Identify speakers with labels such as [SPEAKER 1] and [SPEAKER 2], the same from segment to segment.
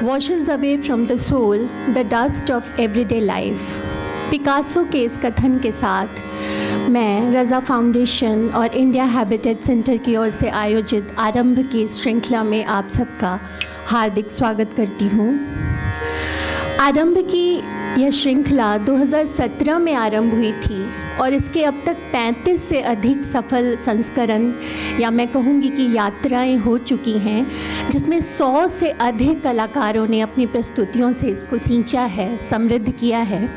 [SPEAKER 1] washes away from the soul the dust of everyday life। Picasso के इस कथन के साथ मैं रज़ा फाउंडेशन और इंडिया हैबिटेट सेंटर की ओर से आयोजित आरंभ की इस श्रृंखला में आप सबका हार्दिक स्वागत करती हूँ। आरंभ की यह श्रृंखला 2017 में आरंभ हुई थी और इसके अब तक 35 से अधिक सफल संस्करण या मैं कहूँगी कि यात्राएं हो चुकी हैं, जिसमें 100 से अधिक कलाकारों ने अपनी प्रस्तुतियों से इसको सींचा है, समृद्ध किया है।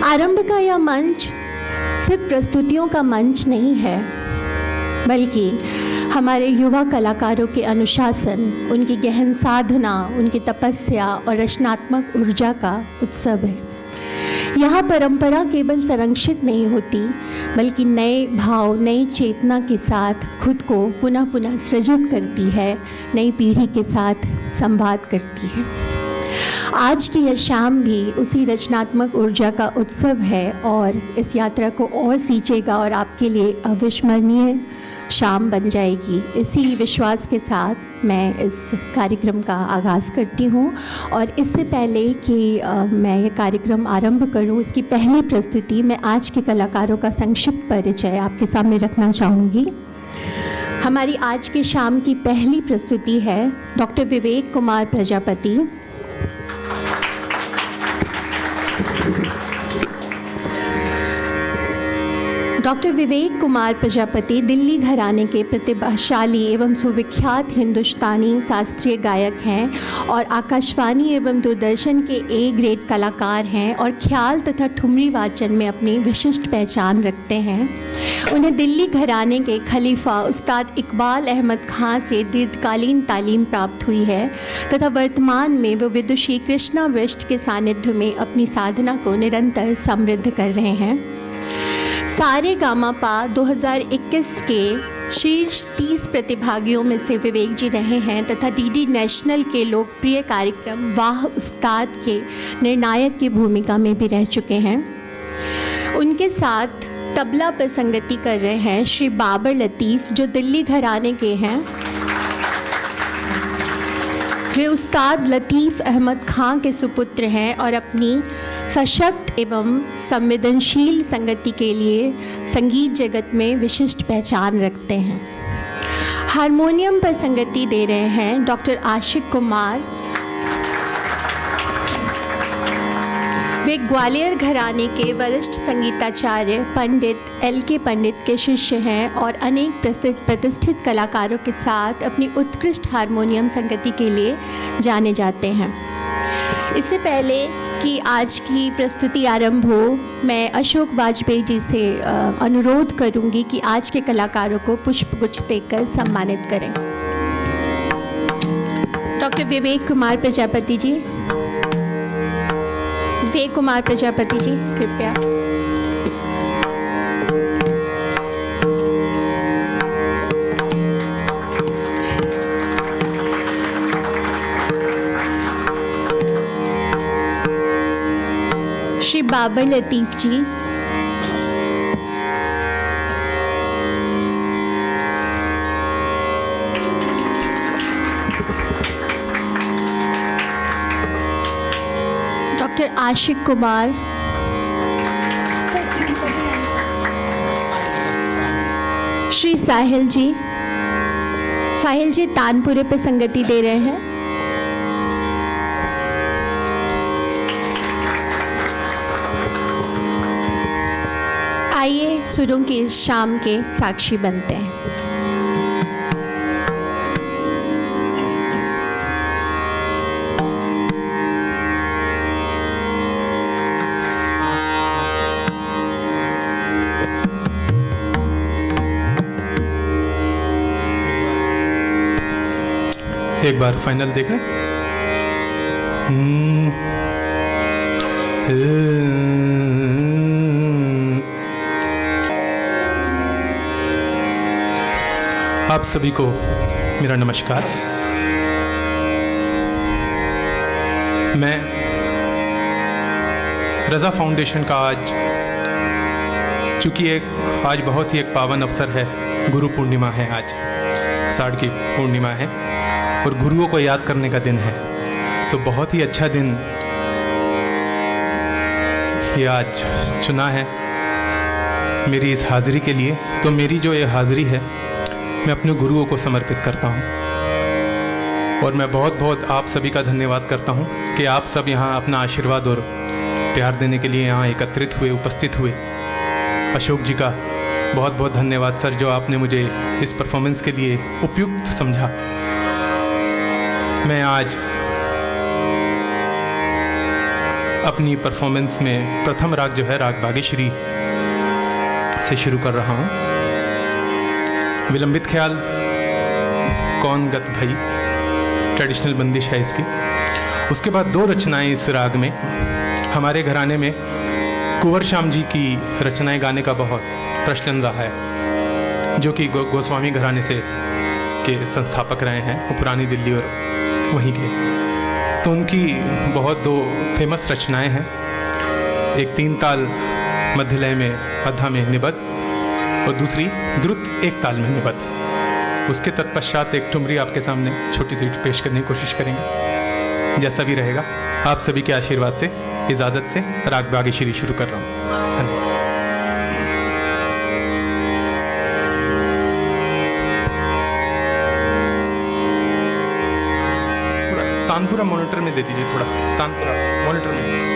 [SPEAKER 1] आरंभ का यह मंच सिर्फ प्रस्तुतियों का मंच नहीं है, बल्कि हमारे युवा कलाकारों के अनुशासन, उनकी गहन साधना, उनकी तपस्या और रचनात्मक ऊर्जा का उत्सव है। यहाँ परंपरा केवल संरक्षित नहीं होती, बल्कि नए भाव, नई चेतना के साथ खुद को पुनः पुनः सृजित करती है, नई पीढ़ी के साथ संवाद करती है। आज की यह शाम भी उसी रचनात्मक ऊर्जा का उत्सव है और इस यात्रा को और सींचेगा और आपके लिए अविस्मरणीय शाम बन जाएगी। इसी विश्वास के साथ मैं इस कार्यक्रम का आगाज़ करती हूँ। और इससे पहले कि मैं ये कार्यक्रम आरंभ करूँ, इसकी पहली प्रस्तुति मैं आज के कलाकारों का संक्षिप्त परिचय आपके सामने रखना चाहूँगी। हमारी आज के शाम की पहली प्रस्तुति है डॉक्टर विवेक कुमार प्रजापति। डॉक्टर विवेक कुमार प्रजापति दिल्ली घराने के प्रतिभाशाली एवं सुविख्यात हिंदुस्तानी शास्त्रीय गायक हैं और आकाशवाणी एवं दूरदर्शन के ए ग्रेड कलाकार हैं और ख्याल तथा ठुमरी वाचन में अपनी विशिष्ट पहचान रखते हैं। उन्हें दिल्ली घराने के खलीफा उस्ताद इकबाल अहमद खां से दीर्घकालीन तालीम प्राप्त हुई है तथा वर्तमान में वो विदुषी कृष्णा विष्ट के सानिध्य में अपनी साधना को निरंतर समृद्ध कर रहे हैं। सारे गामा पा 2021 के शीर्ष 30 प्रतिभागियों में से विवेक जी रहे हैं तथा डीडी नेशनल के लोकप्रिय कार्यक्रम वाह उस्ताद के निर्णायक की भूमिका में भी रह चुके हैं। उनके साथ तबला पर संगति कर रहे हैं श्री बाबर लतीफ़, जो दिल्ली घराने के हैं। वे उस्ताद लतीफ़ अहमद खां के सुपुत्र हैं और अपनी सशक्त एवं संवेदनशील संगति के लिए संगीत जगत में विशिष्ट पहचान रखते हैं। हारमोनियम पर संगति दे रहे हैं डॉक्टर आशिक कुमार। वे ग्वालियर घराने के वरिष्ठ संगीताचार्य पंडित LK पंडित के शिष्य हैं और अनेक प्रतिष्ठित कलाकारों के साथ अपनी उत्कृष्ट हारमोनियम संगति के लिए जाने जाते हैं। इससे पहले कि आज की प्रस्तुति आरंभ हो, मैं अशोक वाजपेयी जी से अनुरोध करूंगी कि आज के कलाकारों को पुष्पगुच्छ देकर सम्मानित करें। डॉक्टर विवेक कुमार प्रजापति जी, विवेक कुमार प्रजापति जी कृपया। श्री बाबर लतीफ़ जी, डॉक्टर आशिक कुमार, श्री साहिल जी। साहिल जी तानपुरे पे संगति दे रहे हैं। आइए सुरों की इस शाम के साक्षी बनते हैं।
[SPEAKER 2] एक बार फाइनल देख लें। आप सभी को मेरा नमस्कार। मैं रज़ा फाउंडेशन का चूँकि आज बहुत ही एक पावन अवसर है, गुरु पूर्णिमा है, आज आषाढ़ की पूर्णिमा है और गुरुओं को याद करने का दिन है। तो बहुत ही अच्छा दिन ये आज चुना है मेरी इस हाज़िरी के लिए। तो मेरी जो ये हाज़िरी है मैं अपने गुरुओं को समर्पित करता हूँ और मैं बहुत बहुत आप सभी का धन्यवाद करता हूँ कि आप सब यहाँ अपना आशीर्वाद और प्यार देने के लिए यहाँ एकत्रित हुए, उपस्थित हुए। अशोक जी का बहुत बहुत धन्यवाद सर, जो आपने मुझे इस परफॉर्मेंस के लिए उपयुक्त समझा। मैं आज अपनी परफॉर्मेंस में प्रथम राग जो है राग बागेश्वरी से शुरू कर रहा हूँ। विलंबित ख्याल कौन गत भई, ट्रेडिशनल बंदिश है इसकी। उसके बाद दो रचनाएं इस राग में। हमारे घराने में कुंवर श्याम जी की रचनाएं गाने का बहुत प्रचलन रहा है, जो कि गोस्वामी घराने से के संस्थापक रहे हैं, वो पुरानी दिल्ली और वहीं के। तो उनकी बहुत दो फेमस रचनाएं हैं। एक 3 ताल मध्य लय में अधा में निबद्ध और दूसरी द्रुत 1 ताल में निबद्ध। उसके तत्पश्चात एक ठुमरी आपके सामने छोटी सी पेश करने की कोशिश करेंगे। जैसा भी रहेगा आप सभी के आशीर्वाद से, इजाज़त से राग बागेश्वरी शुरू कर रहा हूँ। धन्यवाद। तानपुरा मॉनिटर में दे दीजिए, थोड़ा तानपुरा मॉनिटर में।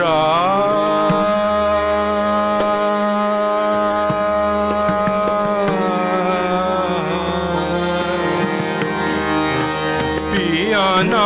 [SPEAKER 2] मोरा पियाना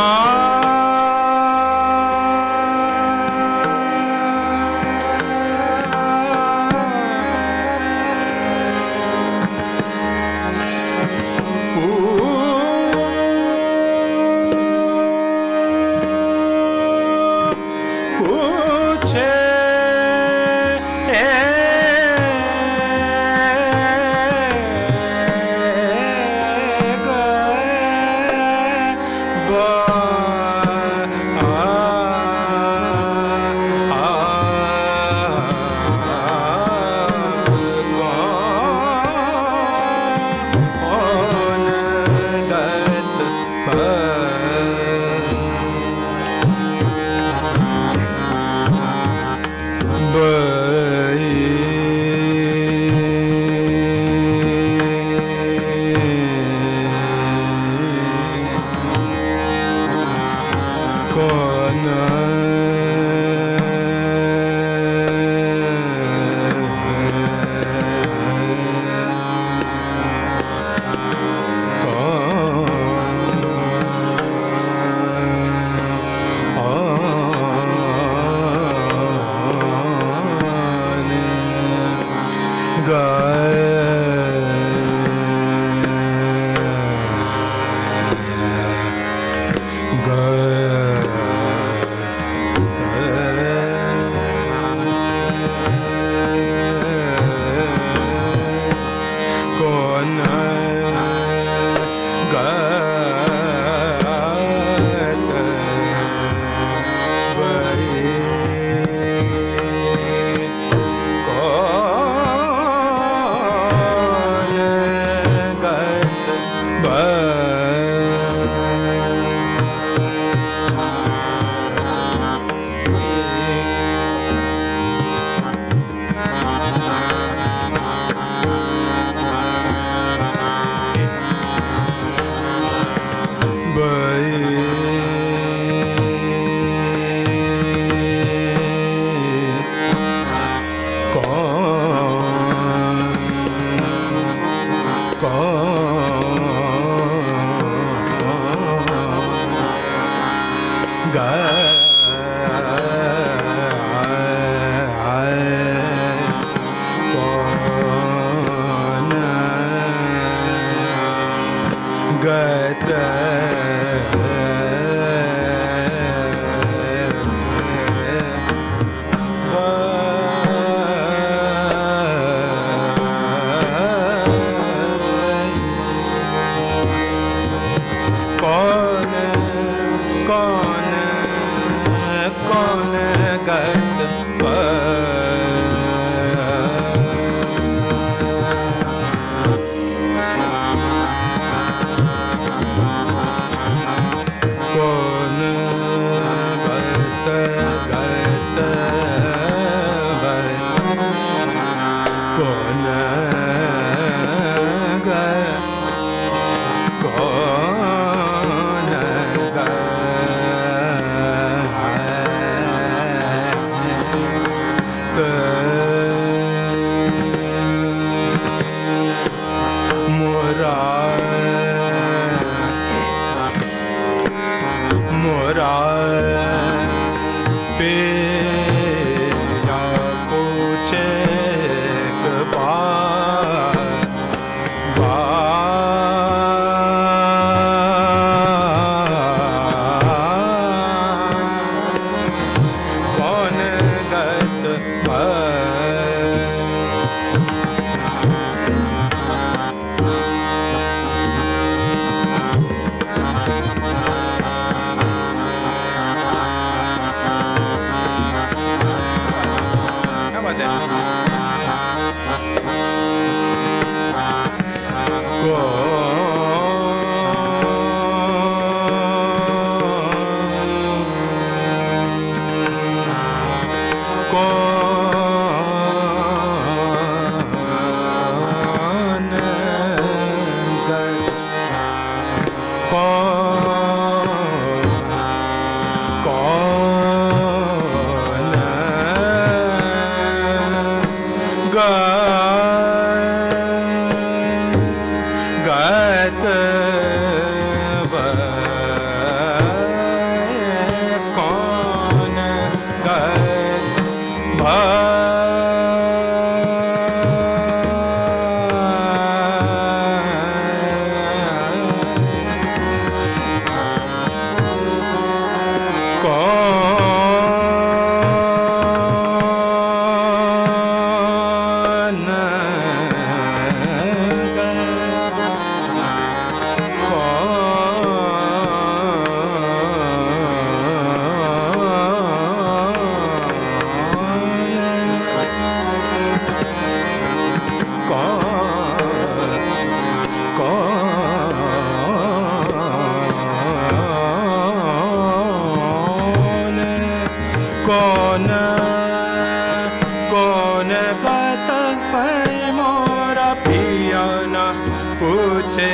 [SPEAKER 2] पूछे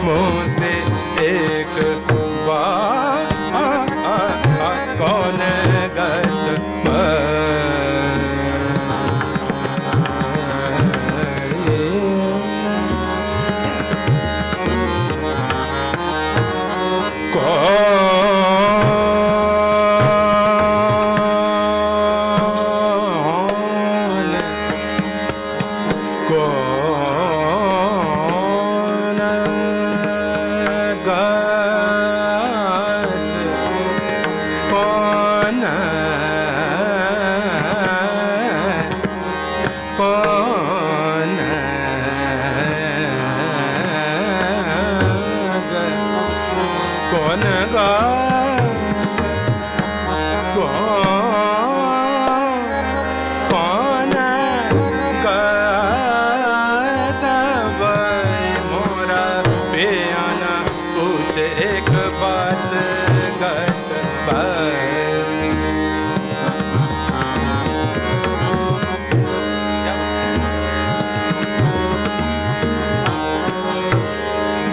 [SPEAKER 2] मुझसे एक बार कौन गत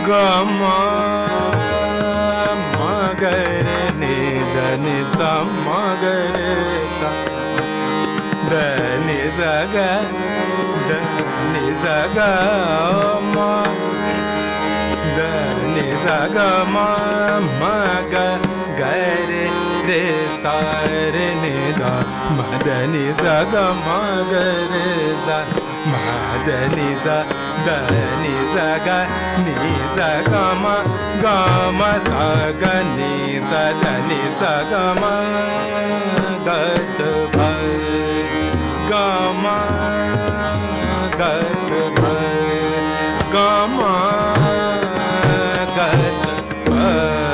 [SPEAKER 2] गमा मगर नि धनि सा मगर सा धनि सग धनि सग मा धनि सग मा मग गर रे सा रे नि धा मदनि सग मगर सा मदनि सा धनि सग नि सग म ग म सा ग नि सा धनि सग म गत भय ग म गत भय ग म गत भय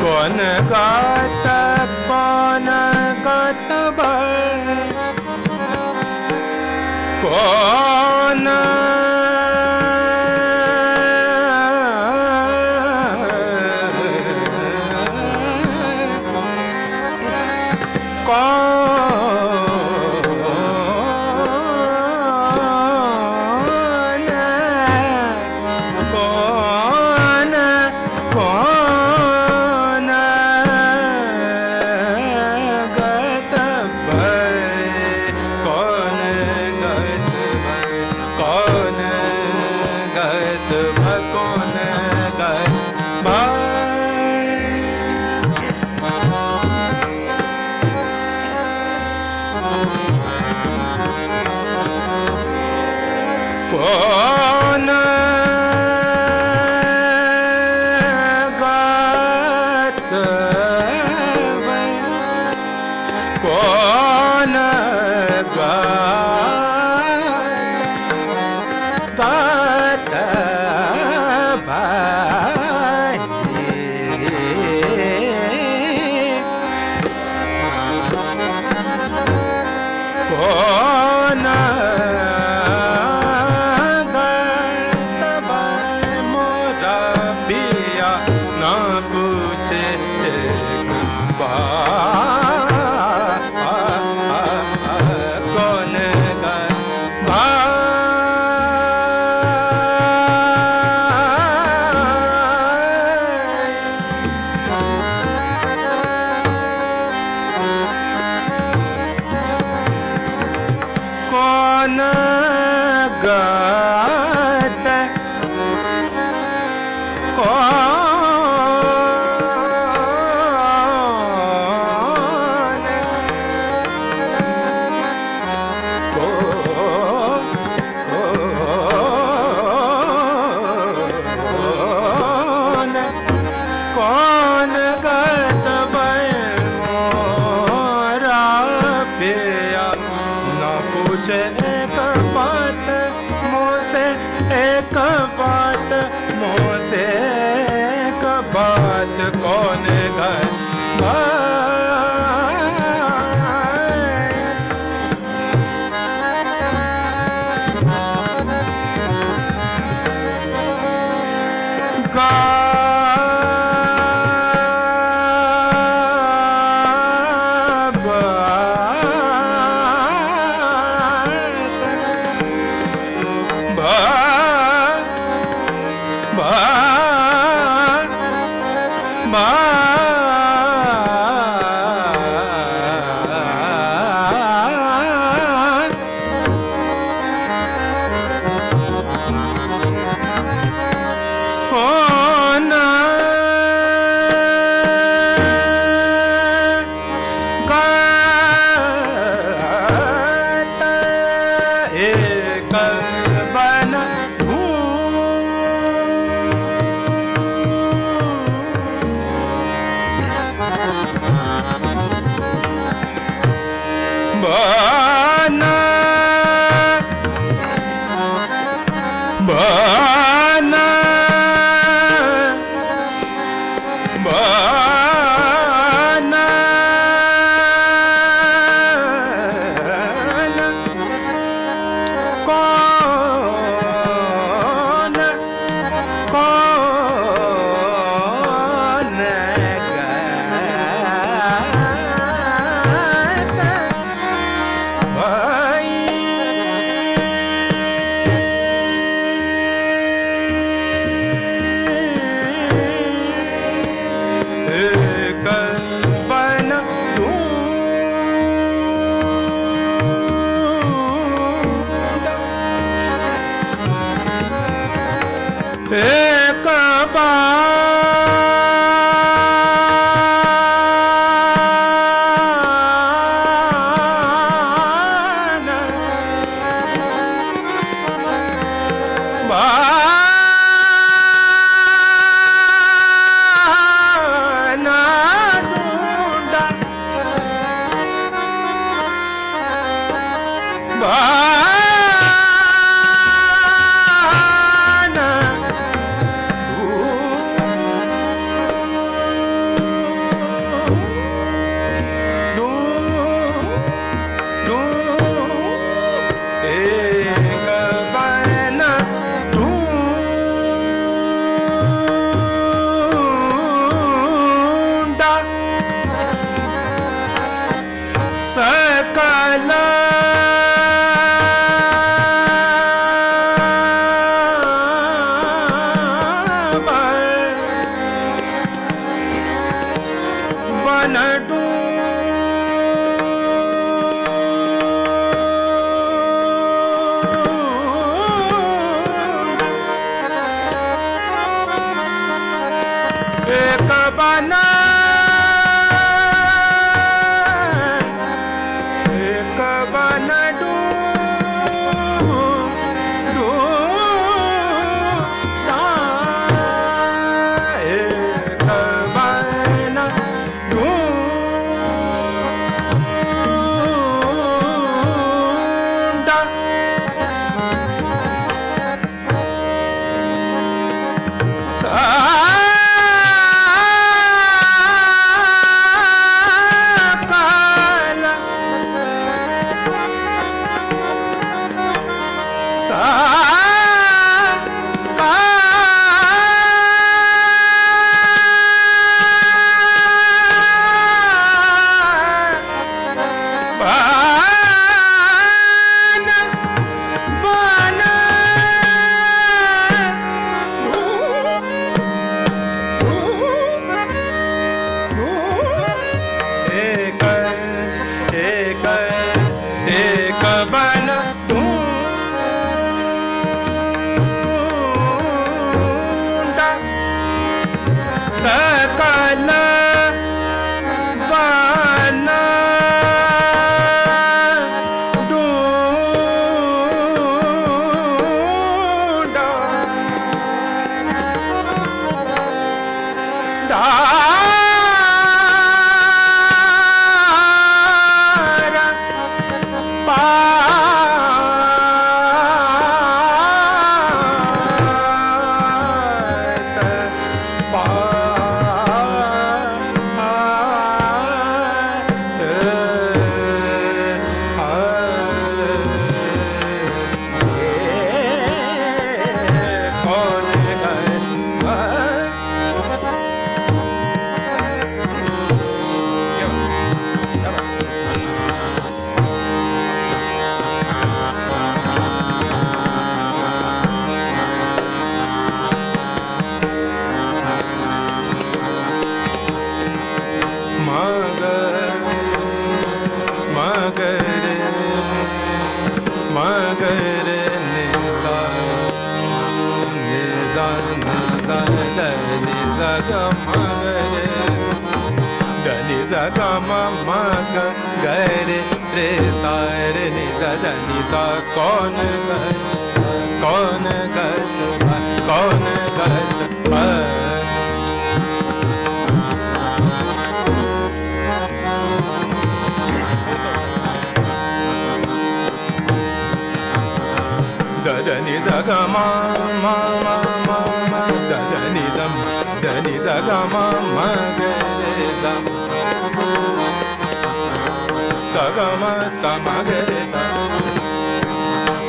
[SPEAKER 2] कौन गात कौन गात भय कौन गा एक बात मुझसे एक बात कौन घर रे सा रे नि सा ध नि सा कौन गत कौन गत द ध नि सा ग म म म म म द ध नि सा ग म म ग रे सा सा ग म सा म ग रे सा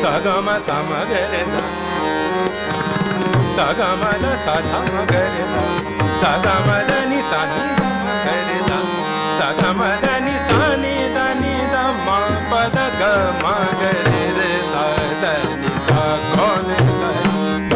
[SPEAKER 2] सा ग म सा म ग रे सा सा ग म द सा ध म ग रे सा सा ग म द नि सा नि ध म ग रे सा सा ग म द नि सा नि ध म प द ग म ग रे रे सा द नि सा कौन ग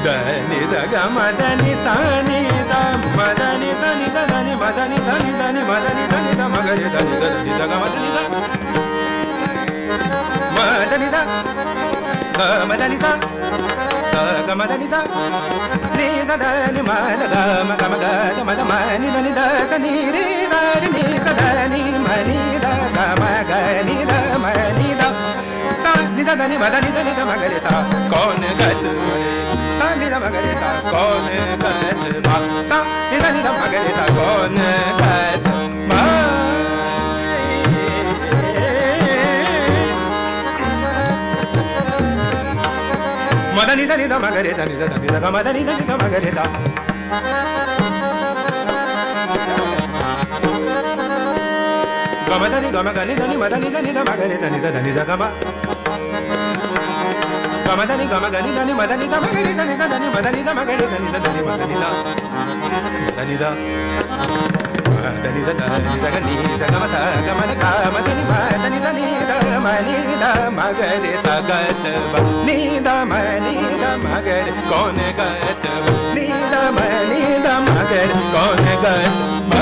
[SPEAKER 2] द नि सा ग म द नि सा नि ध म द नि सा नि ध नि म द नि सा नि ध नि म द नि सा नि ध म ग रे सा नि सा द नि सा ग म द नि सा म द नि सा ग म द नि सा सा ग म द नि सा नि सा ध नि म द ग म ग म ग द म द म नि ध नि ध सा नि रे सा रे नि सा ध नि म नि ध ग म ग नि ध म नि ध सा नि सा ध नि म ध नि ध नि ध म ग रे सा कौन गत सा नि ध म ग रे सा कौन गत म सा नि ध नि ध म ग रे सा कौन गत म म ध नि सा नि ध म ग रे सा नि ध नि ध ग म ध नि सा नि ध म ग रे सा ग म ध नि ग म ग नि ध नि म ध नि सा नि ध म ग रे सा नि ध ध नि सा ग म ग म ध नि ग म ग नि ध नि म ध नि सा म ग रे सा नि ध ध नि म ध नि सा म ग रे सा नि ध ध नि म ध नि सा ध नि सा ध नि सा ध नि सा ग नि सा ग म सा ग म ध ग म ध नि म ध नि सा नि ध म नि ध म ग रे सा गत ब नि ध म नि ध म ग रे कौन गत ब नि ध म नि ध म ग रे कौन गत ब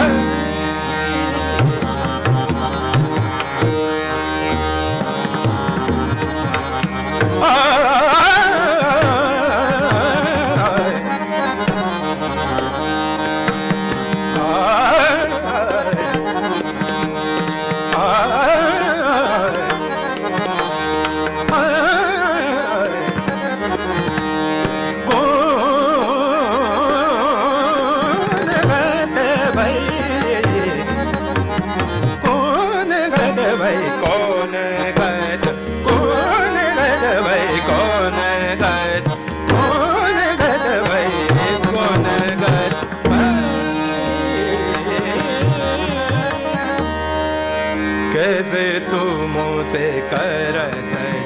[SPEAKER 2] कैसे तू मुझसे करत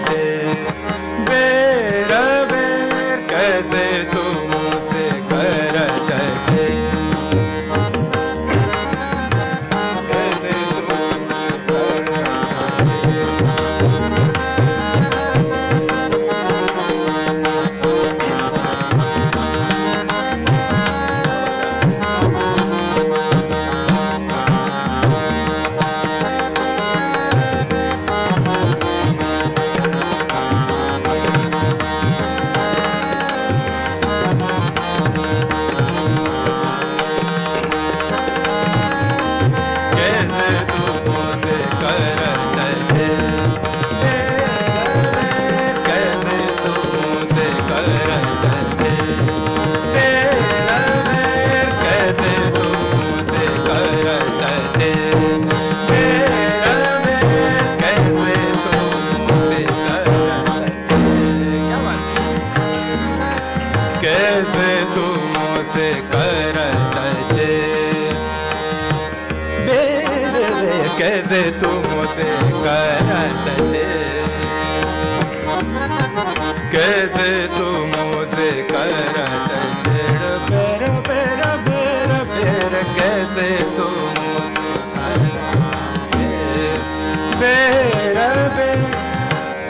[SPEAKER 2] छे बेर बेर कैसे तू मुझसे करत छे कैसे तू कैसे तू मुझसे करत छे बेर बेर कैसे तू मुझसे करत छे कैसे तू मुझसे करत छेड़ बेर बेर बेर बेर कैसे तू मुझसे करत छे बेर बेर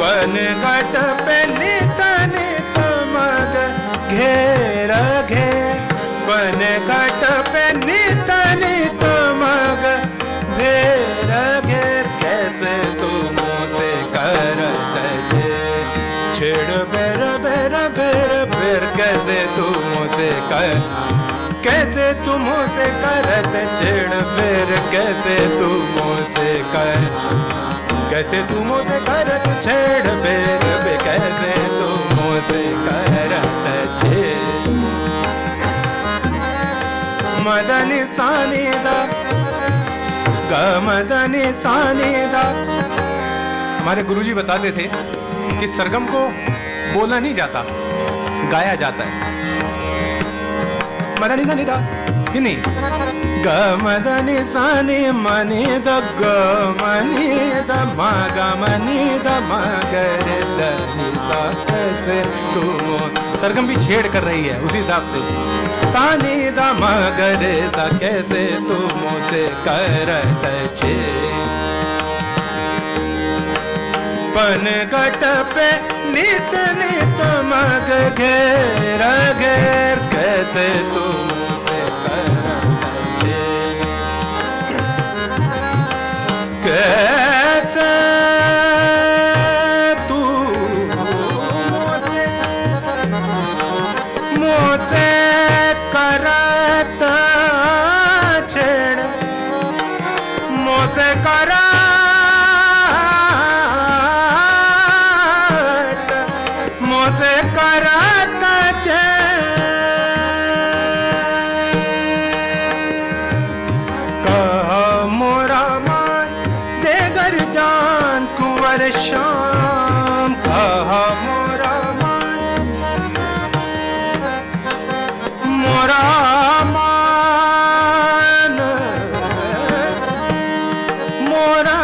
[SPEAKER 2] पन कट पे नितन तमग घेर घेर पन कट पे नितन तमग घेर घेर कैसे तू मुझसे करत छे छेड़ बेर बेर बेर बेर कैसे तू मुझसे कर कैसे तुम से करत छेड़ फेर, कैसे तुम से कैसे तुम से करत छेड़ फेर, कैसे तुम से करत छेड़। मदनी सानिदा ग मदनी सानिदा। हमारे गुरुजी बताते थे कि सरगम को बोला नहीं जाता, गाया जाता है। मदनी सानिदा ही नहीं, ग मदनी सानी मनी द ग मनी द मा ग मनी द मा ग रे द नि सा। कैसे तुम, सरगम भी छेड़ कर रही है उसी हिसाब से। सानी द मा ग रे सा, कैसे तुम से करत छे। पन गट पे नित नित मग घेर घेर, कैसे तुम से करत छे। कैसे तू मोसे करत छेड़, मोसे करत मोसे करत छेड़। कहा मोरा मान देगर जान कुंवर शाम, कहा मोरा मान मोरा मान मोरा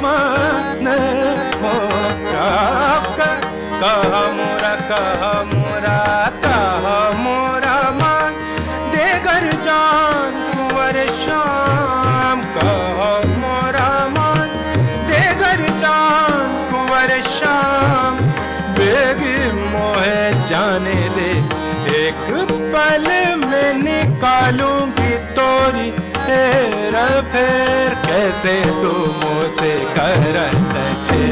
[SPEAKER 2] मान मोरा। कहा मोरा कहा मोरा कहा मोरा मान देगर जान कुंवर शाम, कहा मोरा मान देगर जान कुंवर शाम। बेगी मोहे जाने दे एक पल में निकालूंगी तोरी हेर फेर, कैसे तुम से करत छे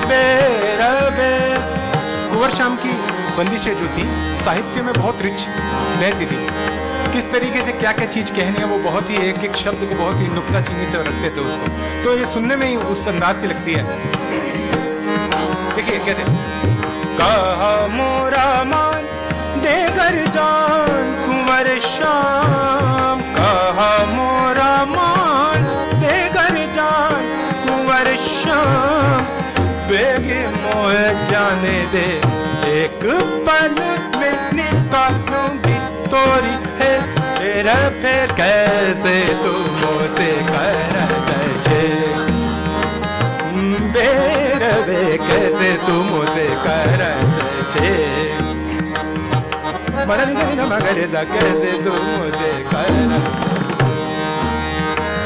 [SPEAKER 2] बेर बेर। कुंवर शाम की बंदिशें जो थी साहित्य में बहुत रिच रहती थी। किस तरीके से क्या क्या चीज कहनी है, वो बहुत ही एक एक शब्द को बहुत ही नुक्ताचीनी से रखते थे उसको, तो ये सुनने में ही उस अंदाज की लगती है। देखिए कहते कहा मोरा मान देगर जान कुंवर शाम, कहा मोरा मान देगर जान कुंवर शाम। बेगी मोहे जाने दे एक पल में निकालूंगी तोरी है तेरा फिर, कैसे तुम से करत छे बेर बे, कैसे तुम से करत छे। मदनी धनी ध मगरे सा, कैसे तुम से करत।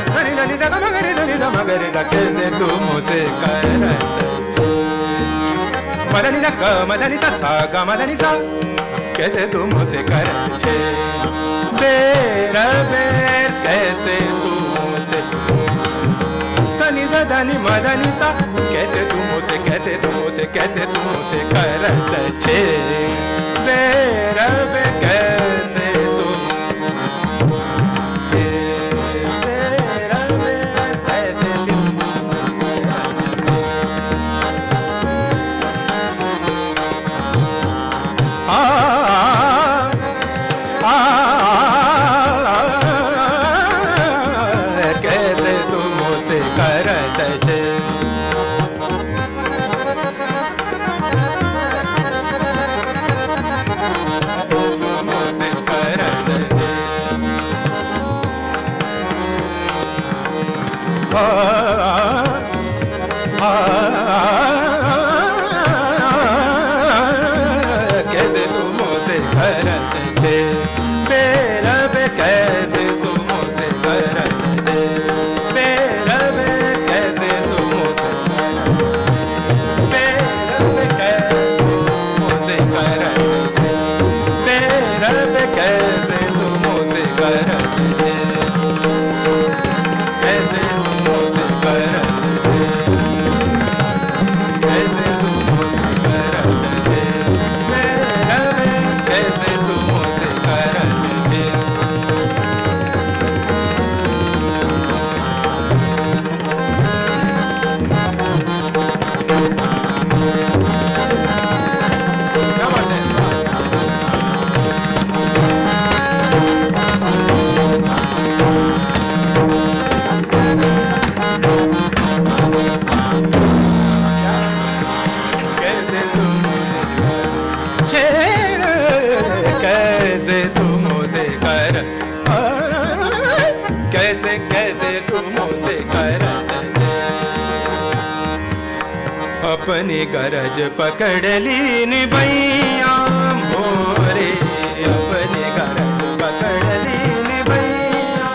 [SPEAKER 2] धनी धनी सा मगरे धनी ध मगरे सा, कैसे तुम से करत। मदनी ध ग मदनी सा सा ग मदनी सा, कैसे तुम से करत छे बेर बेर, कैसे तुम से। सनी सा धनी मदनी सा, कैसे तुम से कैसे तुम से कैसे तुम से करत छे बेर बेर, कैसे तुम छे बेर बेर, कैसे तुम। कैसे तुम से करत छे। कैसे तुम से करत छे बेर बे, कैसे तुम से करत छे बेर बे, कैसे तुम से बेर बे, कैसे तुम से करत छे बेर बे, कैसे तुम से करत छे, कैसे तुम से करत। मोसे करत दे। अपनी गरज पकड़ लीन भैया मोरे, अपनी गरज पकड़ लीन भैया,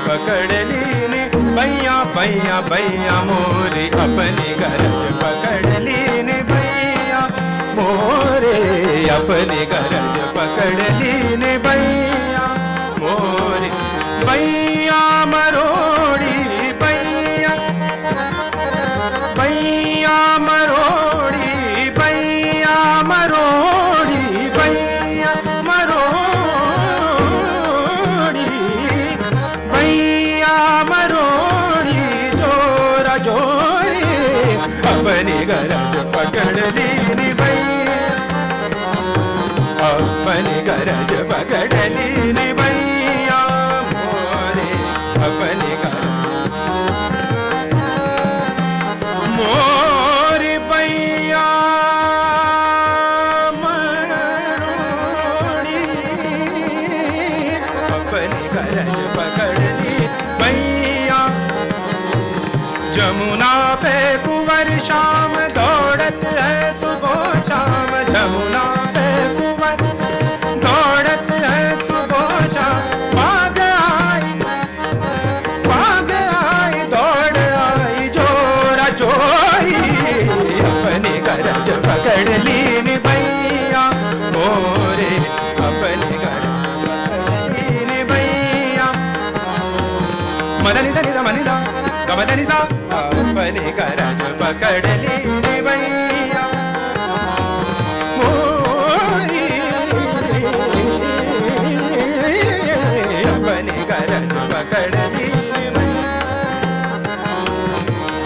[SPEAKER 2] पकड़ लीन भैया भैया भैया मोरे, अपनी गरज पकड़ लीन भैया मोरे, अपनी गरज पकड़ लीन भैया मोरे। भैया मरोड़ी भैया, भैया मरोड़ी भैया मरोड़ी भैया मरोड़ी, भैया मरोड़ी जोरा जोरी, अपनी गरज पकड़ लीन भैया, अपनी गरज पकड़ लीन भैया मोरे, अपनी गरज मोरी भैया मरोड़ी, अपनी गरज पकड़ ली भैया। जमुना पे कुंवर शाम दौड़त है सुबह शाम, जमुना पे कुंवर दौड़त है सुबह शाम, भाग आई दौड़ आई जोरा जोरी, अपनी गरज पकड़ लीन भैया मोरे, अपनी गरज पकड़ लीन भैया। मदनी दनी दा मनी दा गमदनी सा, अपनी गरज पकड़ लीन भैया मोरी, अपनी गरज पकड़ लीन भैया।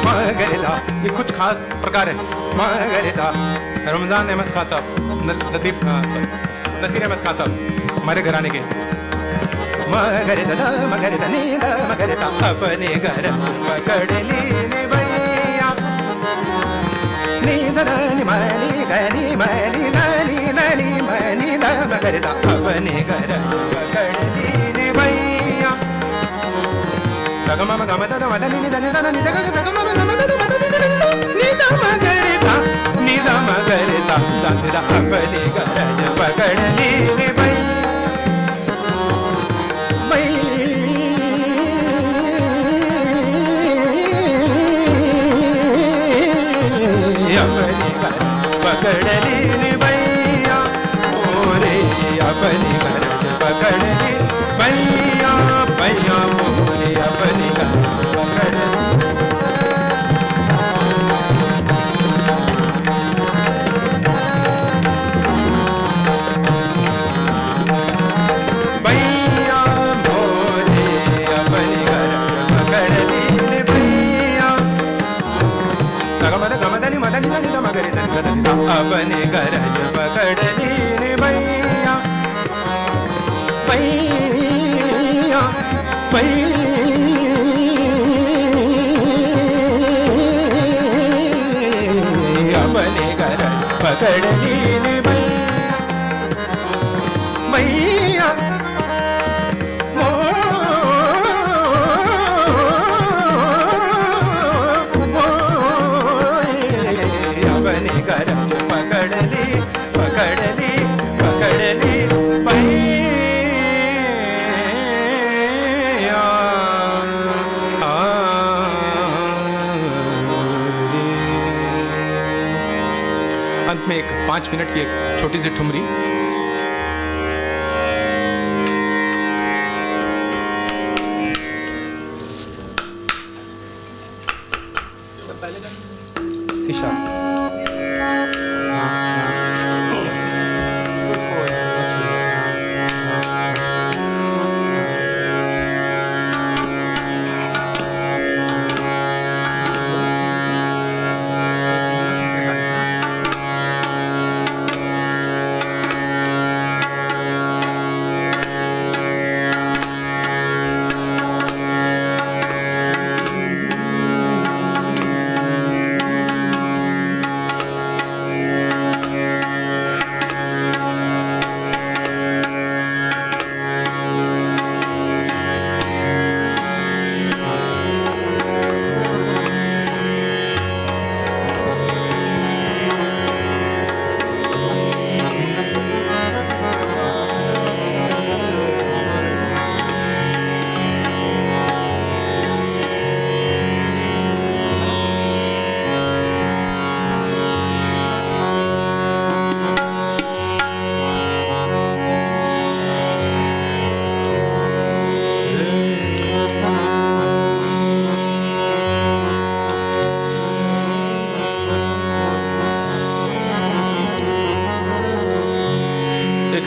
[SPEAKER 2] मगरजा ये कुछ खास प्रकार है। मगरजा रमजान अहमद खान साहब, लतीफ सॉरी नसीर अहमद खान साहब हमारे घराने के। मगरजा मगरजा नींद मगरजा, अपने गरज पकड़ लीन भैया, नींद ननी money Ghani money Nani Nani money the मगरजा, अपने गरज पकड़ लीन भैया। सगम गम द मद नी द नि द नि सग सगम गम द मद नि द नि द मगरजा, नि द मगरजा सा द, अपने गरज पकड़ लीन भैया। अपनी गरज पकड़ लीन भैया मोरे, अपनी गरज पकड़ ली भैया भैया मोरे, अपनी गरज पकड़ भैया मोरे, अपनी गरज पकड़ लीन भैया। सगमद गमदनी मदनी दनी द मगरजा नी द सा, अपनी गरज पकड़ लीन भैया भैया भैया, अपनी गरज पकड़ लीन भैया भैया अपनी गरज पकड़ ली पकड़ ली पकड़ ली भैया। अंत में एक 5 मिनट की एक छोटी सी ठुमरी।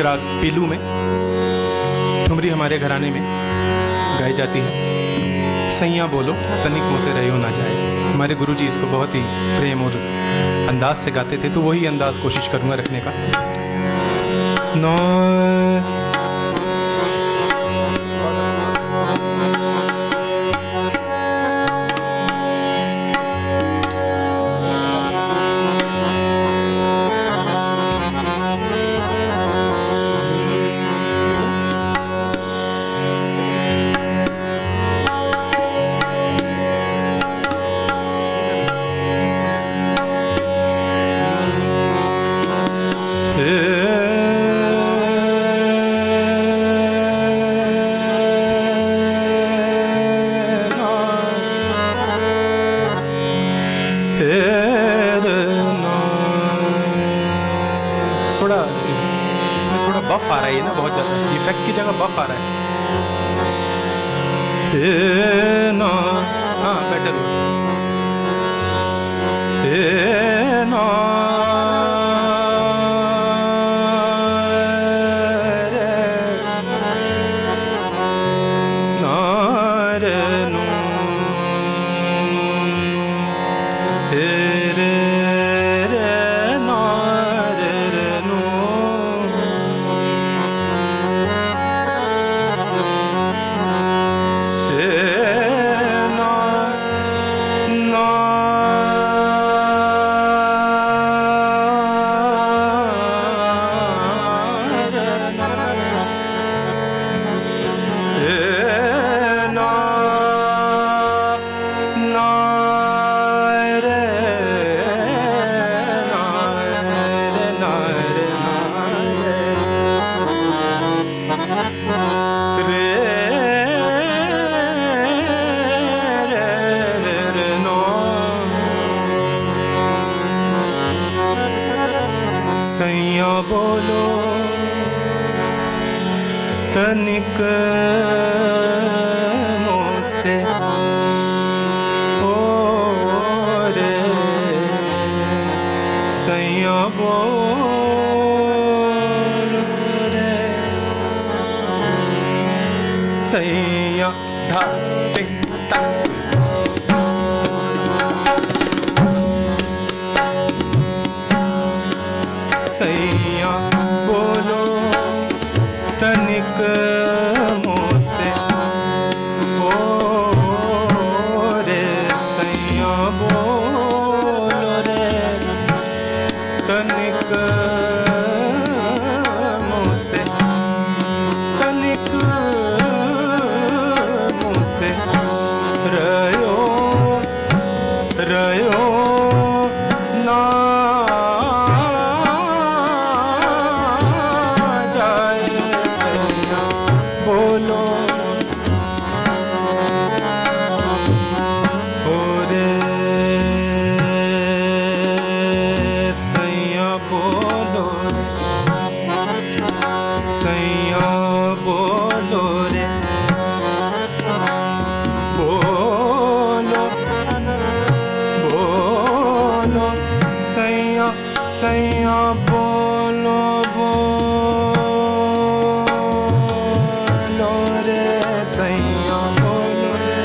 [SPEAKER 2] राग पीलू में ठुमरी हमारे घराने में गाई जाती है। सैया बोलो तनिक मुँह से रहो ना जाए। हमारे गुरुजी इसको बहुत ही प्रेम और अंदाज से गाते थे, तो वही अंदाज कोशिश करूँगा रखने का। नौ थोड़ा इसमें थोड़ा बफ आ रहा है ना, बहुत ज़्यादा इफेक्ट की जगह बफ आ रहा है ना। हाँ बेटर हो ना सैया बोलो तनिक मुँह से ओ रे सैया बोलो रे सैया धा टिंग टा सैया बोलो तनिक मुँह से ओ रे सैया बोलो रे तनिक मुँह से तनिक मुँह से रयो रयो ना बोलो हो रे सैया बोलो सैया बोलो रे बोलो बोलो सैया सैया बोलो सैया बोलो रे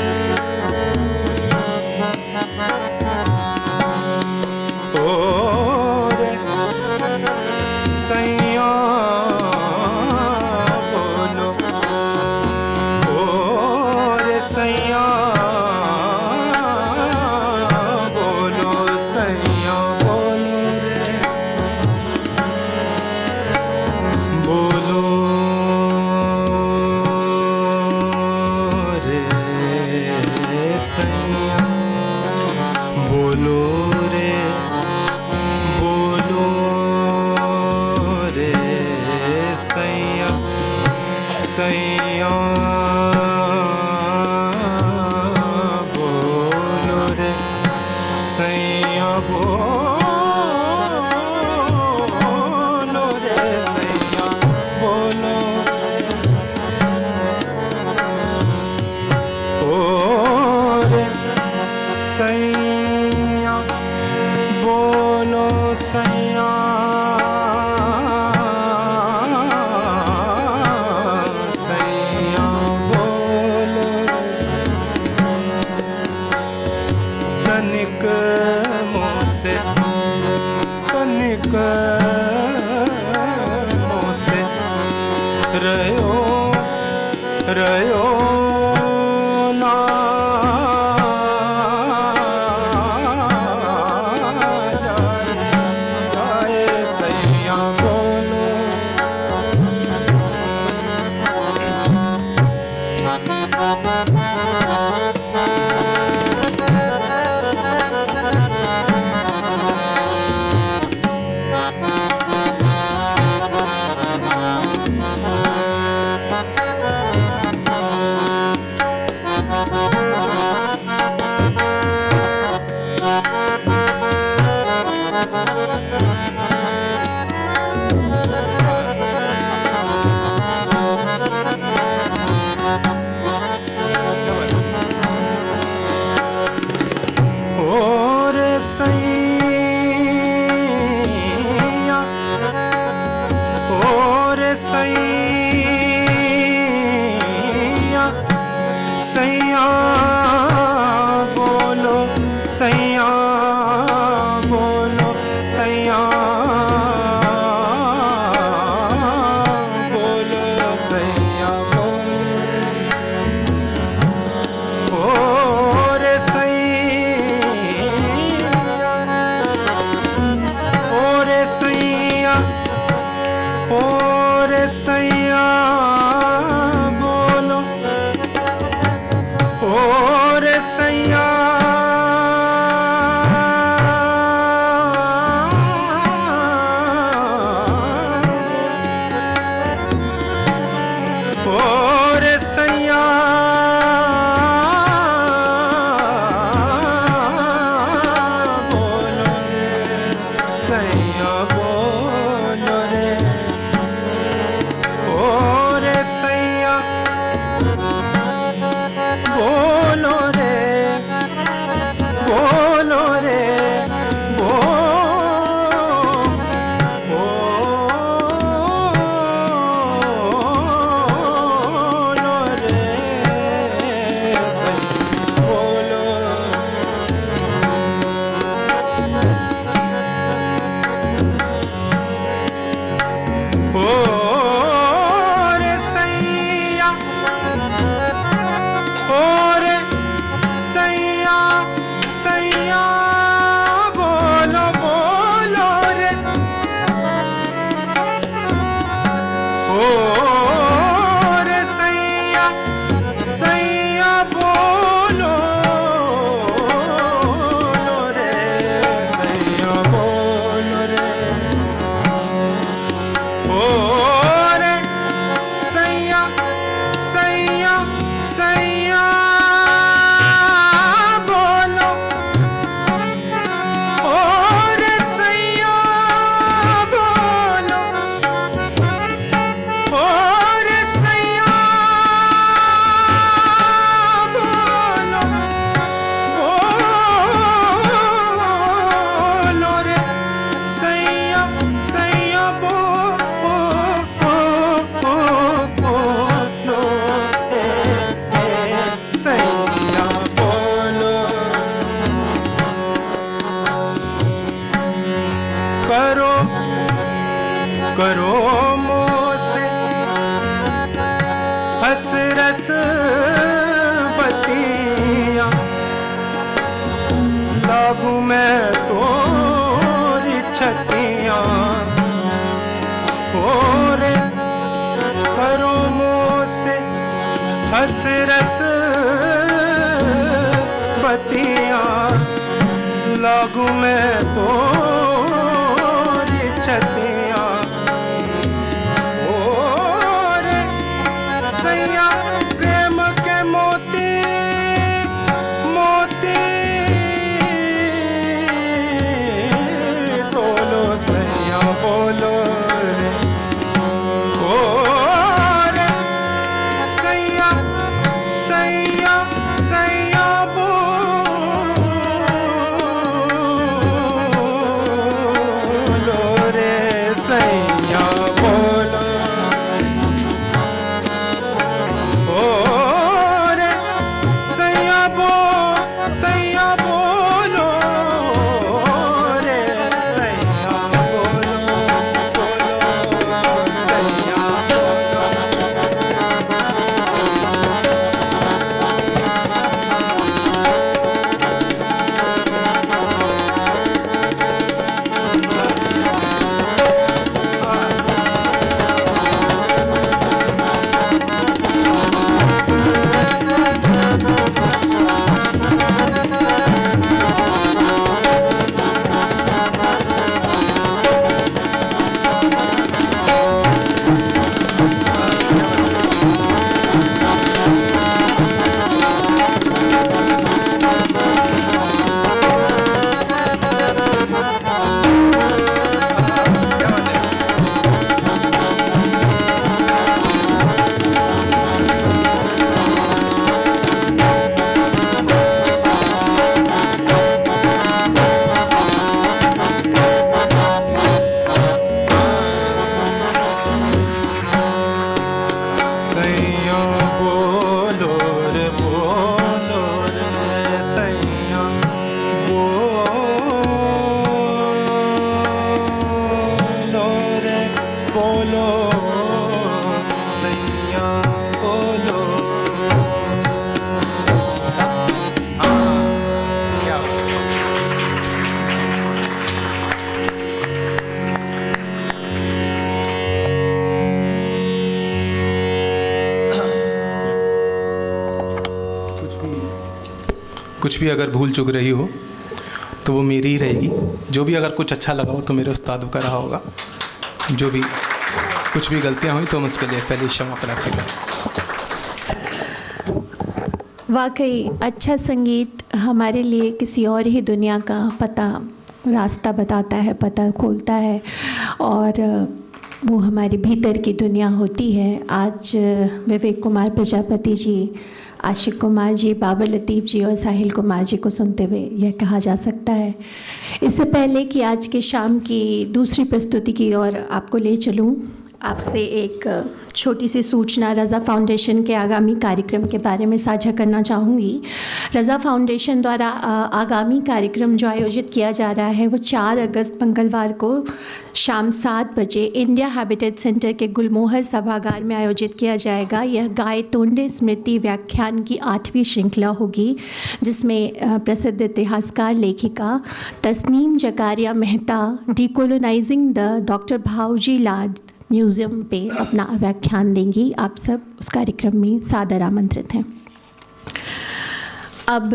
[SPEAKER 2] ओ रे सैया बोलो ओ रे सैया बोलो सैया बोलो रे
[SPEAKER 3] सैया बोलो सैया बोलो सैया बोलो सैया बोलो ओ रे सैया ओ रे सैया ओ रे सैया बोलो ओ रे सैया ओ रे सैया बोलो रे सैया बोलो रे ओ रे सैया बोलो रे बोलो रे बोलो रे बोलो ओ रे सैया ओ रे सैया सैया बोलो बोलो रे ओ रे सैया सैया बोलो रे सैया बोलो रे ओ रे सैया सैया सैया बोलो ओ रे सैया बोलो ओ रे सैया बोलो बोलो रे सैया सैया बोलो सैया बोलो करो करो मोसे हंस रस बतिया लागू मैं तोरी छतियां ओ रे करो मोसे हंस रस बतिया लागू मैं तोरी छतियां ओ रे सैया प्रेम के मोती मोती तोलो सैया बोलो रे ओ रे सैया सैया सैया बोलो रे सैया बोलो ओ रे सैया सैया बोलो रे सैया बोलो सैया बोलो
[SPEAKER 2] कुछ भी अगर भूल चूक रही हो तो वो मेरी ही रहेगी। जो भी अगर कुछ अच्छा लगा हो तो मेरे उस्तादों का रहा होगा। जो भी कुछ भी गलतियाँ हुई तो मैं उसके लिए पहले क्षमा प्रार्थी करूँ।
[SPEAKER 1] वाकई अच्छा संगीत हमारे लिए किसी और ही दुनिया का रास्ता बताता है, पता खोलता है, और वो हमारे भीतर की दुनिया होती है। आज विवेक कुमार प्रजापति जी, आशिक कुमार जी, बाबर लतीफ़ जी और साहिल कुमार जी को सुनते हुए यह कहा जा सकता है। इससे पहले कि आज के शाम की दूसरी प्रस्तुति की ओर आपको ले चलूं, आपसे एक छोटी सी सूचना रज़ा फाउंडेशन के आगामी कार्यक्रम के बारे में साझा करना चाहूँगी। रज़ा फाउंडेशन द्वारा आगामी कार्यक्रम जो आयोजित किया जा रहा है वो 4 अगस्त मंगलवार को शाम 7 बजे इंडिया हैबिटेट सेंटर के गुलमोहर सभागार में आयोजित किया जाएगा। यह गाय तोंडे स्मृति व्याख्यान की 8वीं श्रृंखला होगी, जिसमें प्रसिद्ध इतिहासकार लेखिका तस्नीम जकारिया मेहता डिकोलोनाइजिंग द डॉक्टर भाऊजी लाड म्यूज़ियम पे अपना व्याख्यान देंगी। आप सब उस कार्यक्रम में सादर आमंत्रित हैं। अब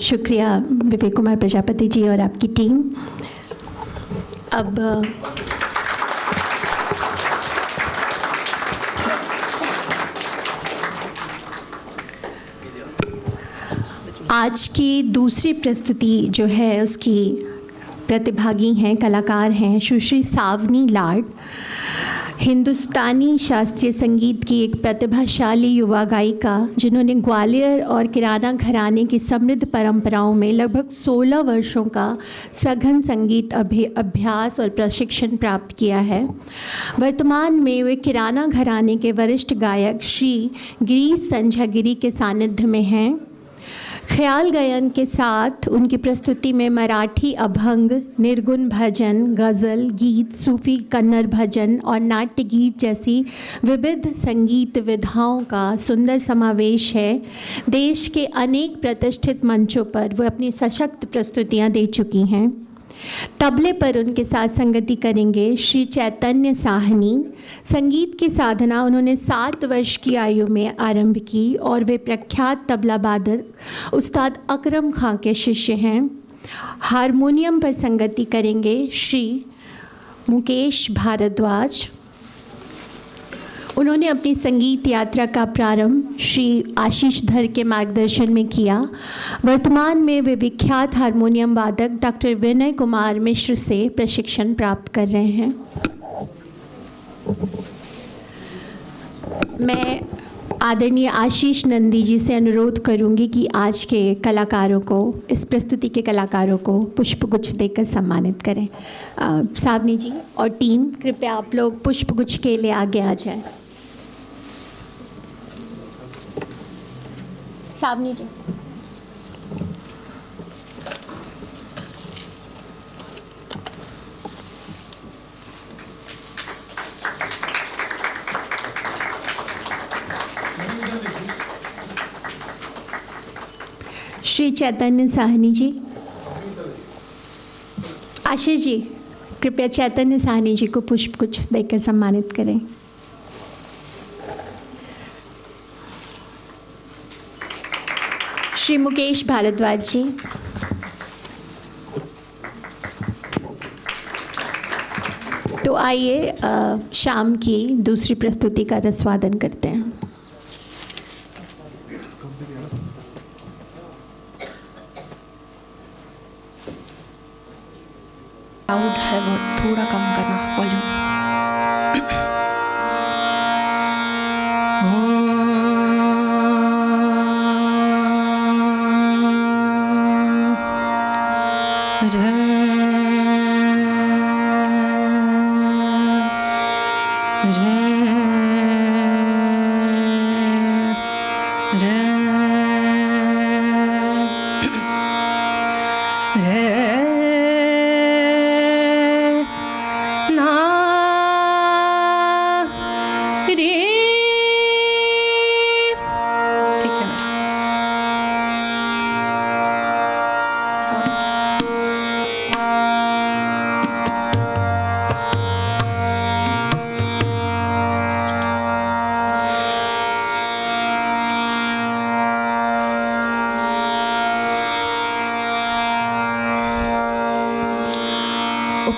[SPEAKER 1] शुक्रिया विवेक कुमार प्रजापति जी और आपकी टीम। अब आज की दूसरी प्रस्तुति जो है उसकी प्रतिभागी हैं, कलाकार हैं सुश्री सावनी लाड। हिंदुस्तानी शास्त्रीय संगीत की एक प्रतिभाशाली युवा गायिका, जिन्होंने ग्वालियर और किराना घराने की समृद्ध परंपराओं में लगभग 16 वर्षों का सघन संगीत अभ्यास और प्रशिक्षण प्राप्त किया है। वर्तमान में वे किराना घराने के वरिष्ठ गायक श्री गिरीश संझागिरी के सानिध्य में हैं। ख्याल गायन के साथ उनकी प्रस्तुति में मराठी अभंग, निर्गुण भजन, गज़ल, गीत, सूफी, कन्नड़ भजन और नाट्य गीत जैसी विविध संगीत विधाओं का सुंदर समावेश है। देश के अनेक प्रतिष्ठित मंचों पर वो अपनी सशक्त प्रस्तुतियां दे चुकी हैं। तबले पर उनके साथ संगति करेंगे श्री चैतन्य साहनी। संगीत की साधना उन्होंने 7 वर्ष की आयु में आरंभ की और वे प्रख्यात तबला वादक उस्ताद अकरम खां के शिष्य हैं। हारमोनियम पर संगति करेंगे श्री मुकेश भारद्वाज। उन्होंने अपनी संगीत यात्रा का प्रारंभ श्री आशीष धर के मार्गदर्शन में किया। वर्तमान में वे विख्यात हारमोनियम वादक डॉक्टर विनय कुमार मिश्र से प्रशिक्षण प्राप्त कर रहे हैं। मैं आदरणीय आशीष नंदी जी से अनुरोध करूंगी कि आज के कलाकारों को, इस प्रस्तुति के कलाकारों को पुष्पगुच्छ देकर सम्मानित करें। सावनी जी और टीम, कृपया आप लोग पुष्पगुच्छ के लिए आगे आ जाएं। सावनी जी। श्री चैतन्य साहनी जी। आशीष जी, कृपया चैतन्य साहनी जी को पुष्पगुच्छ देकर सम्मानित करें। श्री मुकेश भारद्वाज जी। तो आइए शाम की दूसरी प्रस्तुति का रसवादन करते हैं।
[SPEAKER 4] साउंड है वो थोड़ा कम करना वॉल्यूम।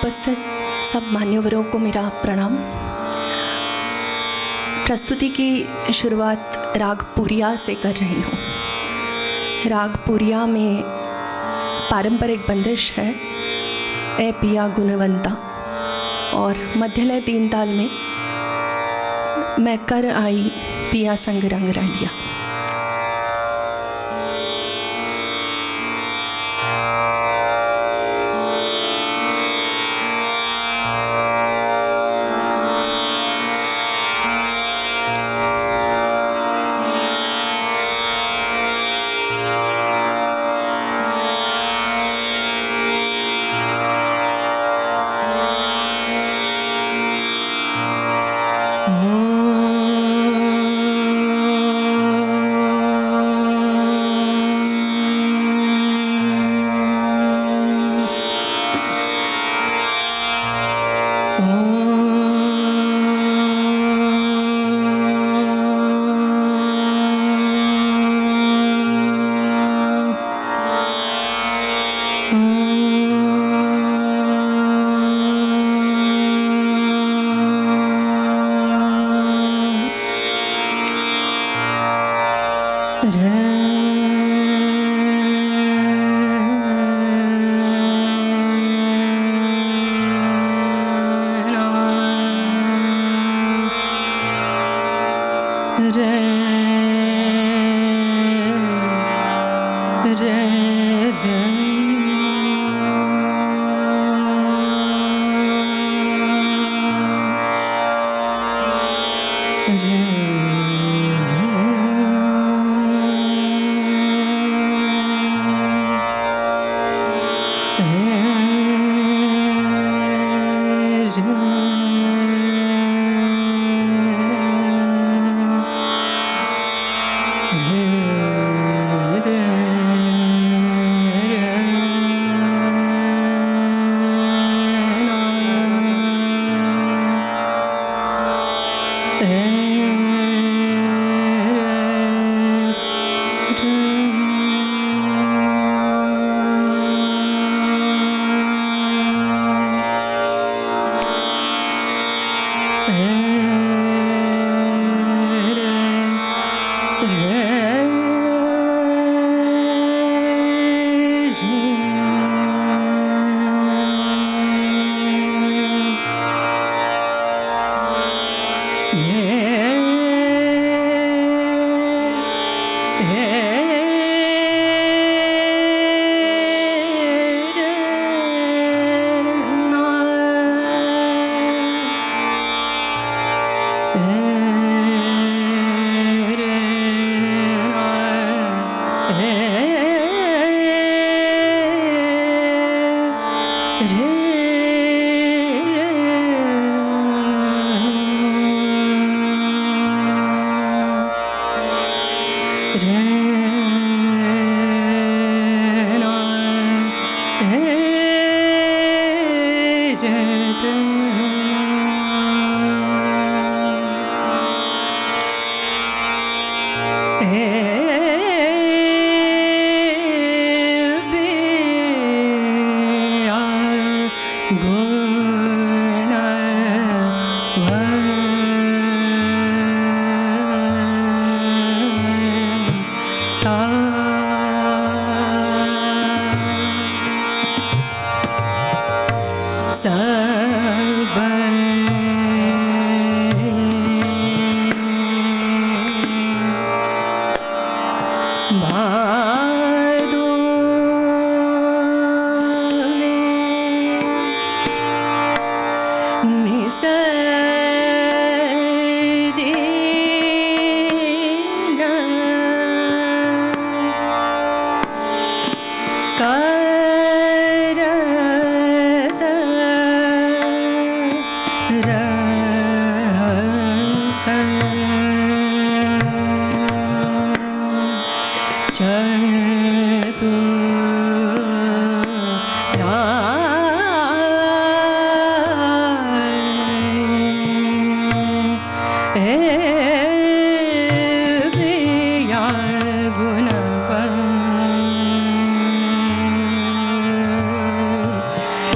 [SPEAKER 4] उपस्थित सब मान्यवरों को मेरा प्रणाम। प्रस्तुति की शुरुआत राग पुरिया से कर रही हूँ। राग पुरिया में पारंपरिक बंदिश है ए पिया गुणवंता, और मध्यलय 3 ताल में मैं कर आई पिया संग रंग रलिया।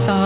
[SPEAKER 5] ता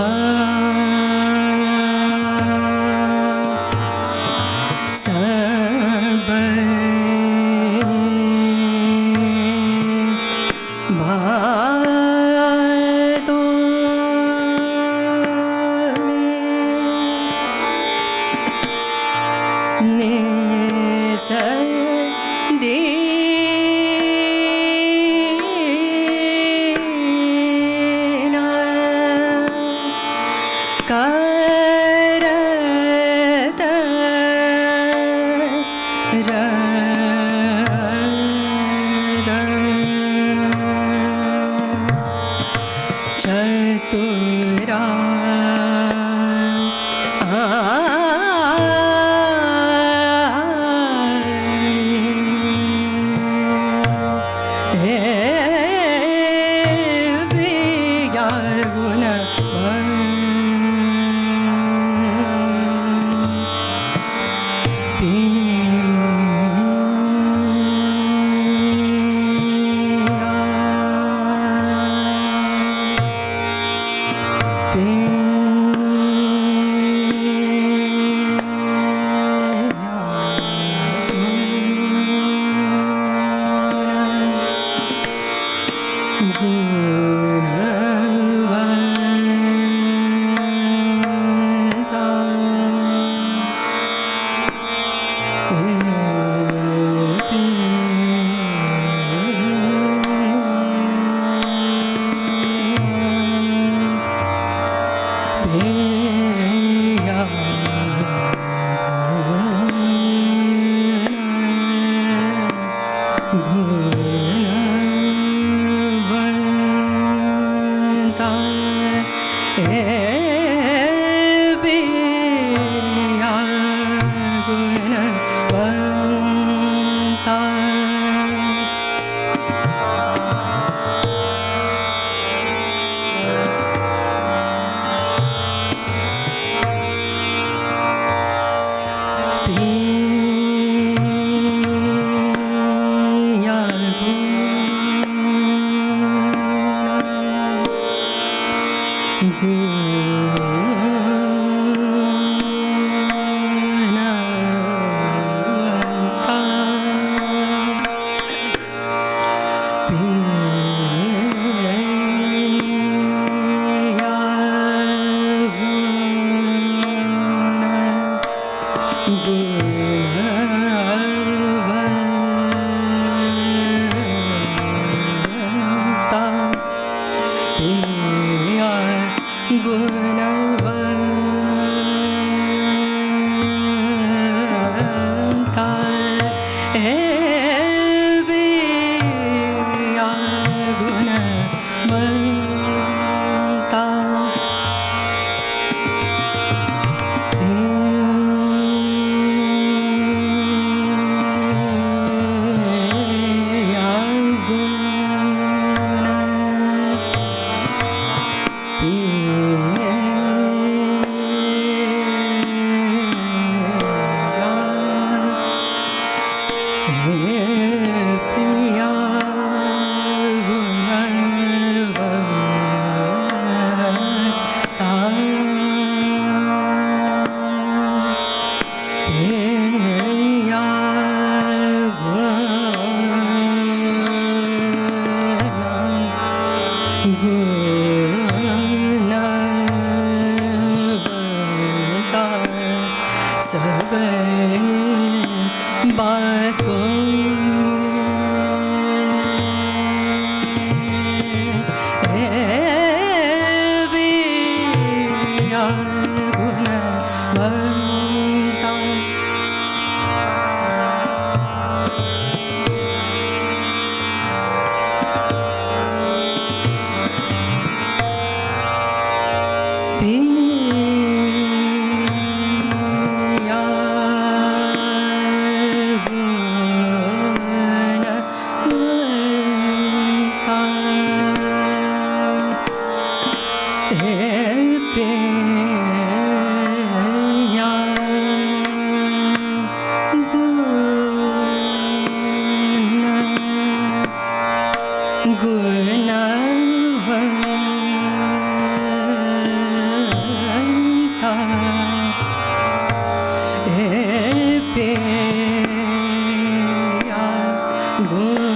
[SPEAKER 4] गुण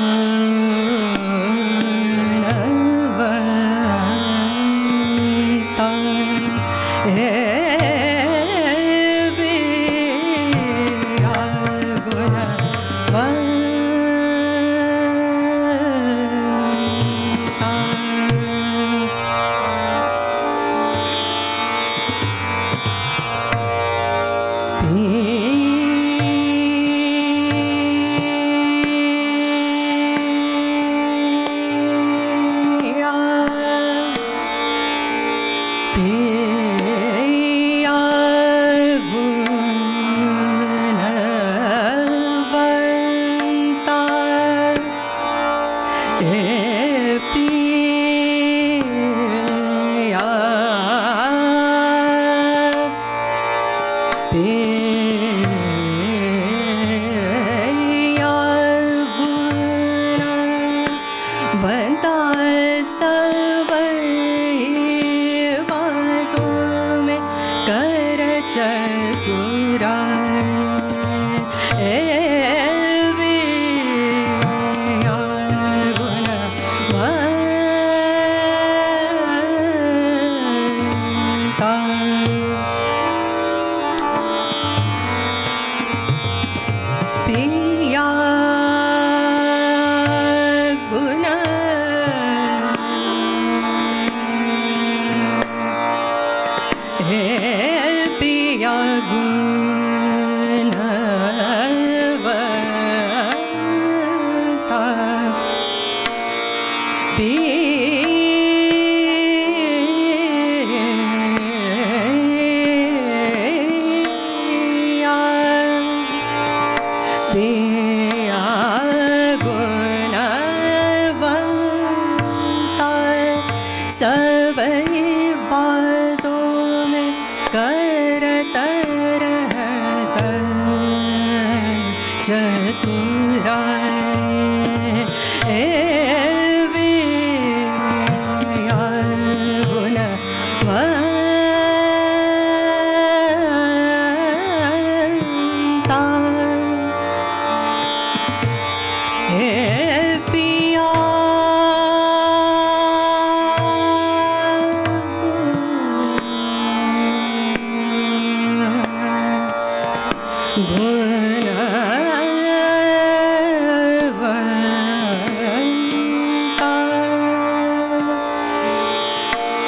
[SPEAKER 4] पिया पिया गुणवंता सब बातों में कर चतुराई पिया गुण हे पिया गुणवंता पिया गुणवंता सब बातों में करत रहत चतुराई पिया गुणवंता हे पिया गुणवंता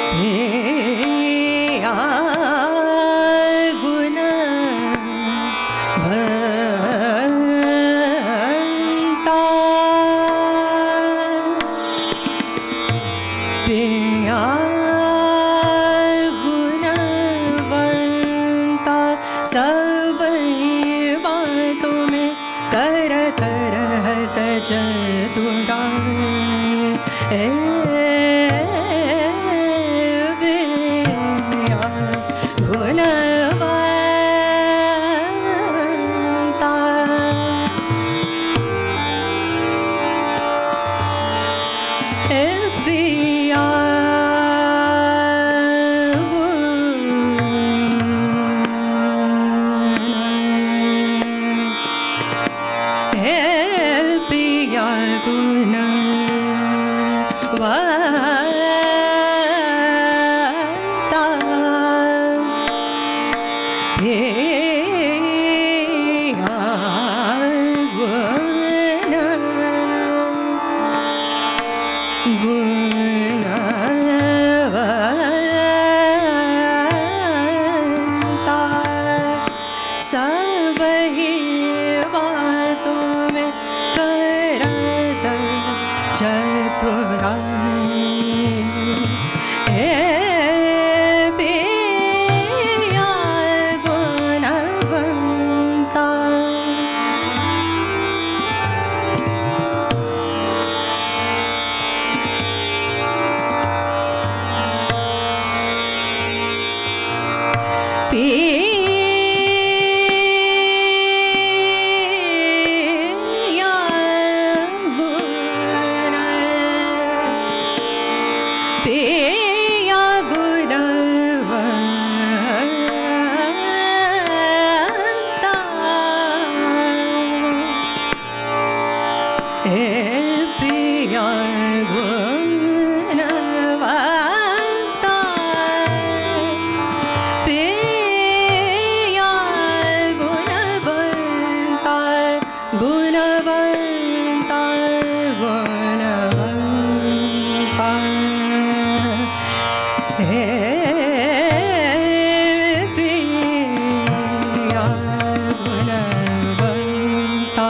[SPEAKER 4] पिया गुणवंता पिया गुणवंता सब बातों में करत रहत चतुराई पिया गुणवंता पिया पिया गुणवंता पिया गुणवंता सब ही बातों में करत चतुराई पिया गुणवंता पिया गुण पिया गुणवंता हे पिया गुणवंता पिया गुणवंता गुणवंता गुणवंता हे पिया गुणवंता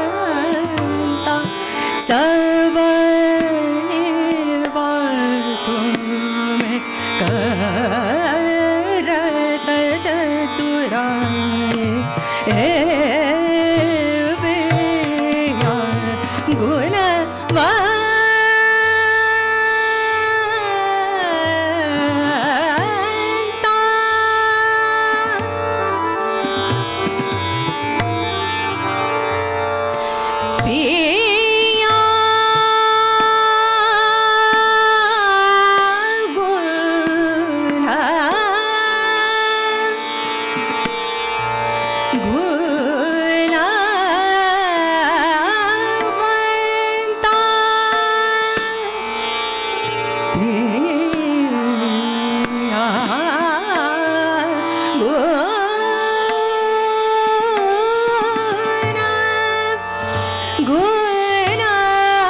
[SPEAKER 4] गुणवंता सब तुम्हें करत चतुराई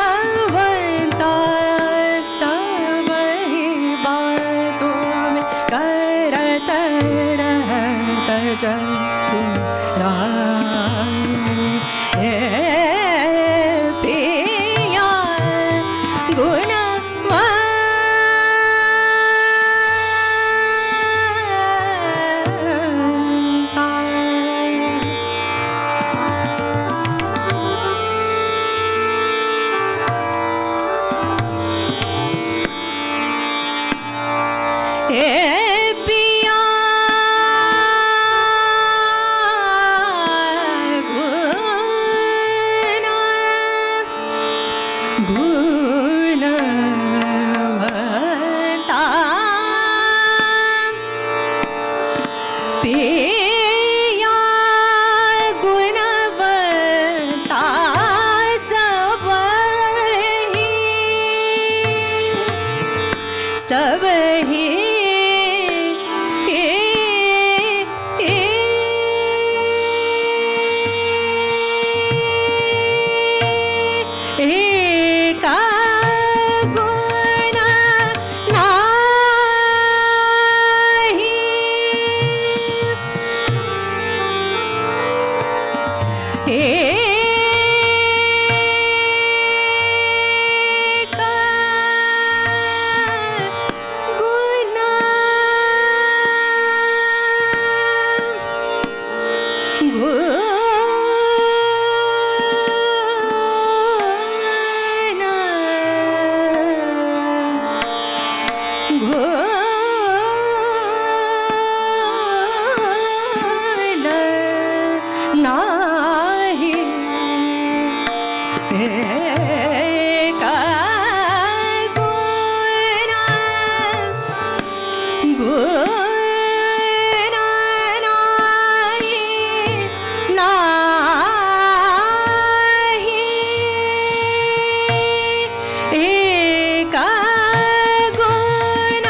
[SPEAKER 4] गुणवंता सब ही बातों में करत रहत चतुराई पिया गुणवंता पिया गुणवंता सब ही एका गुण नाही एका गुण नाही एका गुण नाही नाही एका गुण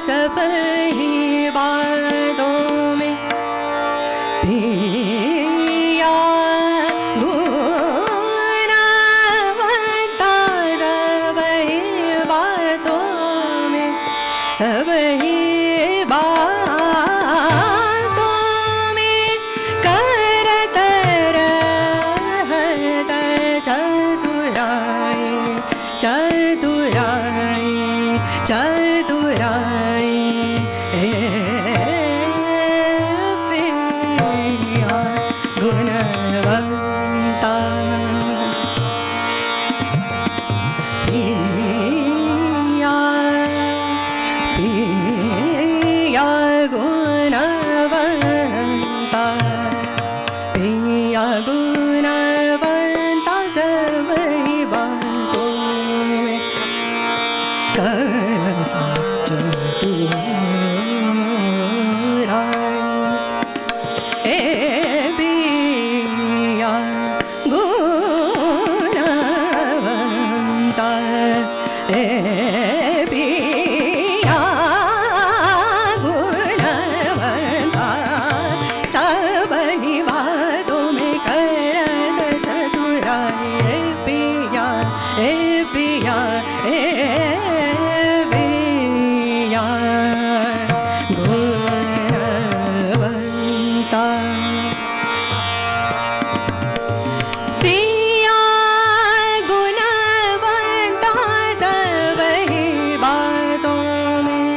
[SPEAKER 4] सब ही बातों में गुणवंता पिया गुणवंता सबही बातों में करता चतुराई ए पिया गुणवंता ए पिया गुणवंता सबही बातों में करत चतुराई ए पिया ए पिया ए पिया गुणवंता पिया गुणवंता सबही बातों में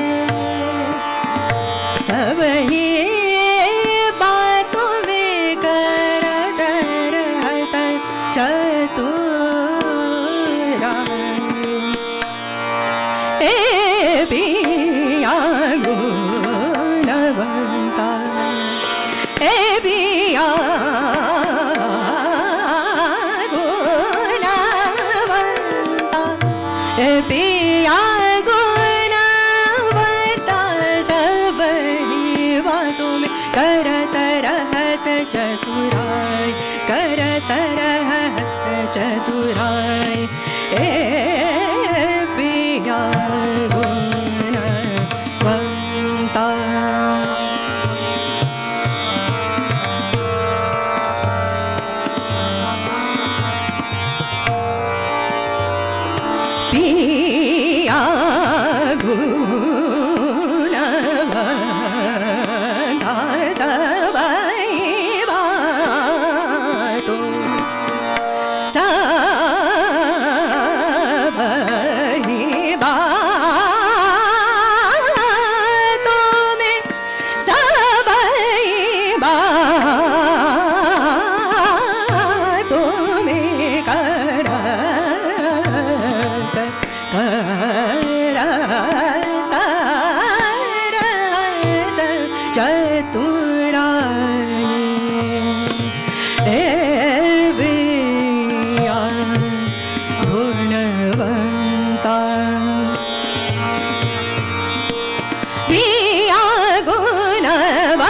[SPEAKER 4] सबही बातों में करत रहत चतुराई ए पिया गुणवंता ए पिया गुणवंता ए पिया गुणवंता सबही बातों में करत रहत चतुराई करत रहत चतुराई ए पिया गुणवंता पिया गुणवंता सबही बातों सबही बातों में सबही बातों में करत रहत चतुराई ए पिया गुणवंता पिया गुणवंता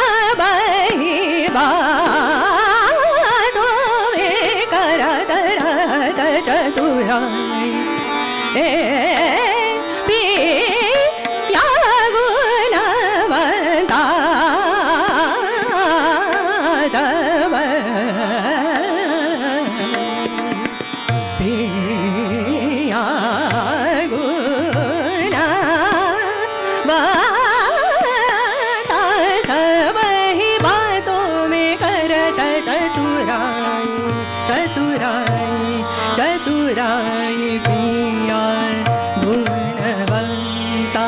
[SPEAKER 4] सबही बातों में करत रहत चतुराई ए पिया गुणवंता पिया गुणवंता सबही बातों में करत चतुराई चतुराई चतुराई पिया गुणवंता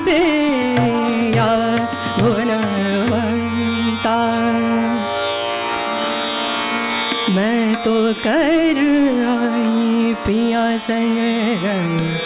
[SPEAKER 4] पिया गुणवंता मैं तो कर आई पिया संग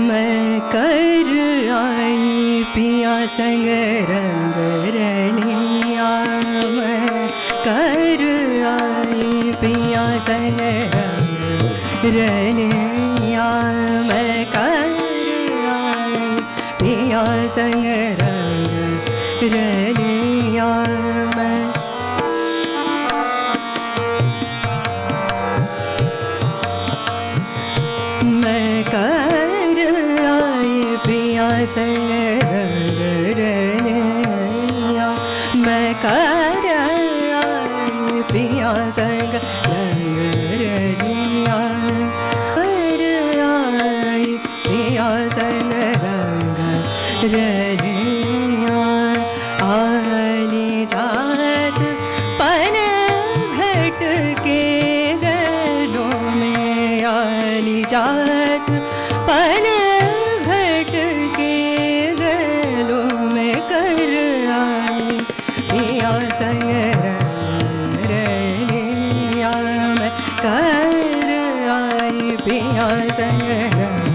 [SPEAKER 4] मैं कर आई पिया संग रंग रलिया मैं कर आई पिया संग रंग रलिया मैं कर आई पिया संग रंग रलिया मैं कर आई पिया संग रंग रलिया मैं कर आई पिया संग रंग रलिया कर आई पिया संग रंग रलिया आली जात पन घट के गलों में आली जात पन घट के गलों में कर आई पिया संग रंग रलिया मैं कर आई पिया संग रंग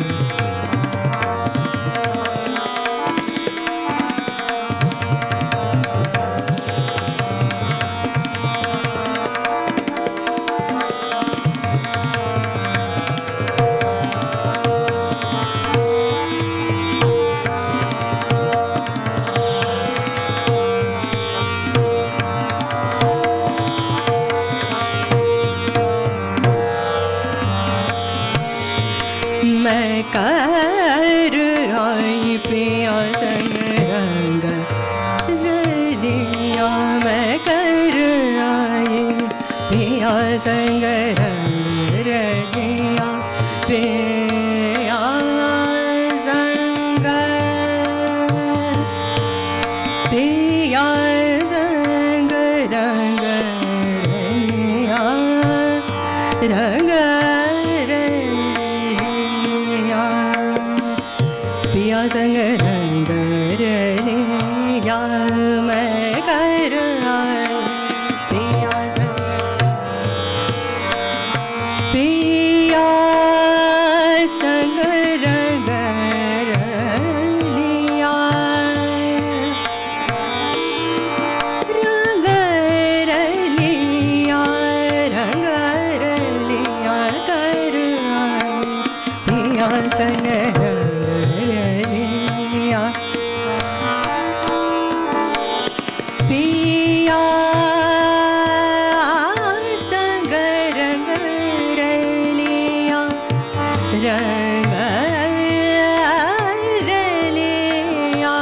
[SPEAKER 4] मैं कर आई पिया संग रंग रलिया मैं कर आई पिया संग रंग रलिया पिया संग पिया संग रंग रलिया रंग पिया संग रंग रलिया मैं कर आई पिया संग पिया संग रंग रलिया रंग रलिया रंग रलिया कर आई पिया संग पिया संग रंग रलिया रंग रलिया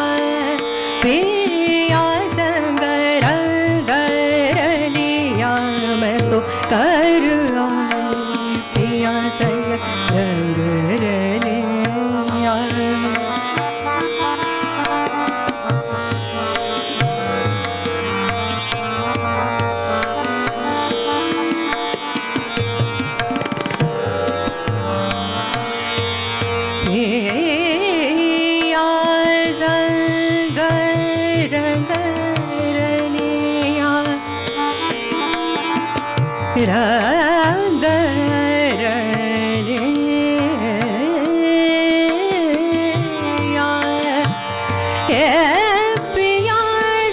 [SPEAKER 4] पिया संग रंग रलिया मैं तो कर आई पिया संग रंग रलिया रंग रलिया रंग रलिया हे पिया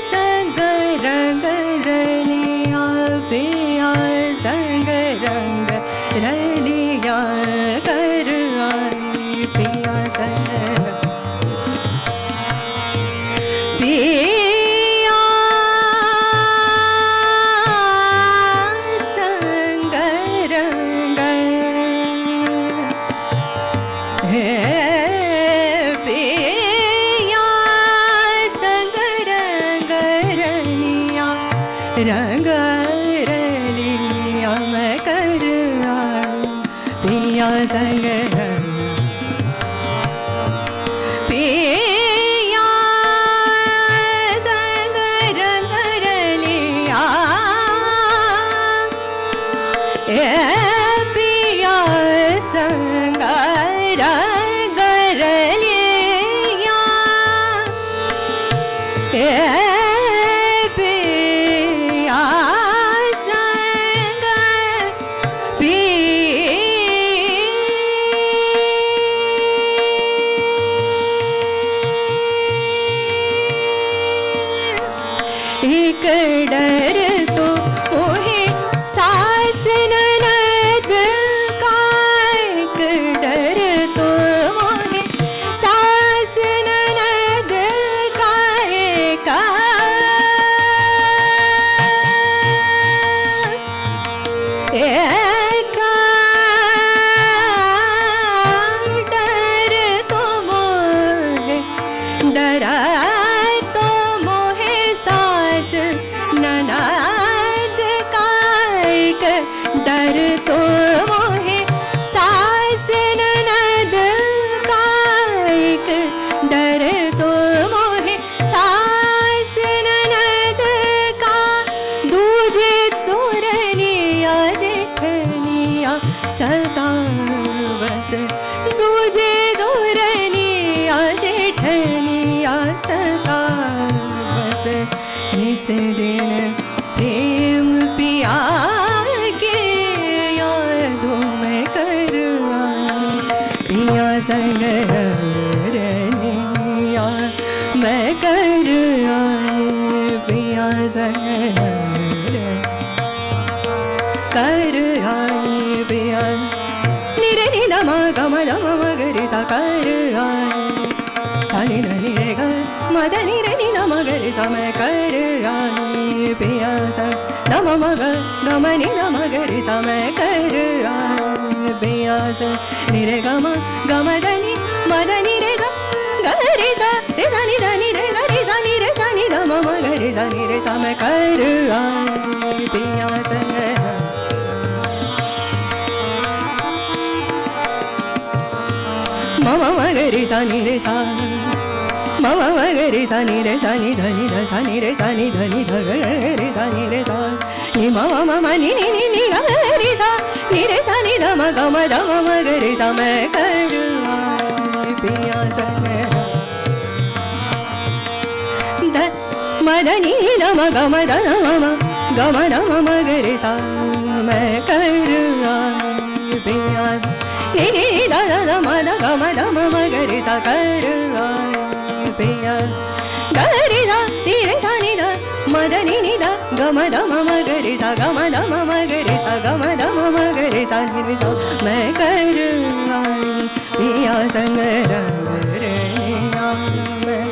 [SPEAKER 4] संग रंग रलिया पिया संग रंग रलिया कर आई पिया संग पिया संग रंग हे पिया संग रंग रलिया रंग रलिया मैं कर आई पिया संग पिया संग रंग रलिया ए पिया संग रंग रलिया ए पिया संग एक डर तो मोहे सास ननद का एक डर तो मोहे सास ननद का एक डर तो मोहे डरा तो मोहे सास ननद का एक डर तो मोहे सास ननद का एक डर तो मोहे सास ननद का दूजे तोरनिया जेठनिया सतावत दूजे तोरनिया जेठनिया सतावत निस दिन प्रेम पिया के यादों में कर आई पिया संग रलिया मैं कर आई पिया संग कर आई पिया निरे नि दम गम दम मगरे सा कर आई सा नि रे ग मद नि रे नि दम गरे सा मैं कर आई पिया सा दम मग गम नि दम गरे सा मैं कर आई पिया सा नि रे गम गम द नि मद नि रे ग गरे सा नि द नि रे ग रे सा नि दम मगरे सा नि रे सा मैं कर आई पिया सा मम मगरे सा नि रे सा मम मगरे सा नि रे सा नि ध नि ध सा नि रे सा नि ध नि ध ग रे सा नि रे सा नि मम मम नि नि नि नि ग रे सा नि रे सा नि ध म ग म ध म म ग रे सा मैं कर आई पिया संग ध म ध नि ध म ग म ध न म म ग म ध म म ग रे सा मैं कर आई पिया नि नि ध ध म ध ग म ध म म ग रे सा कर आई पिया ग रे सा नि रे सा नि ध म ध नि नि ध ग म ध म म ग रे सा ग म ध म म ग रे सा ग म ध म म ग रे सा नि रे सा मैं कर आई पिया संग रंग रलिया मैं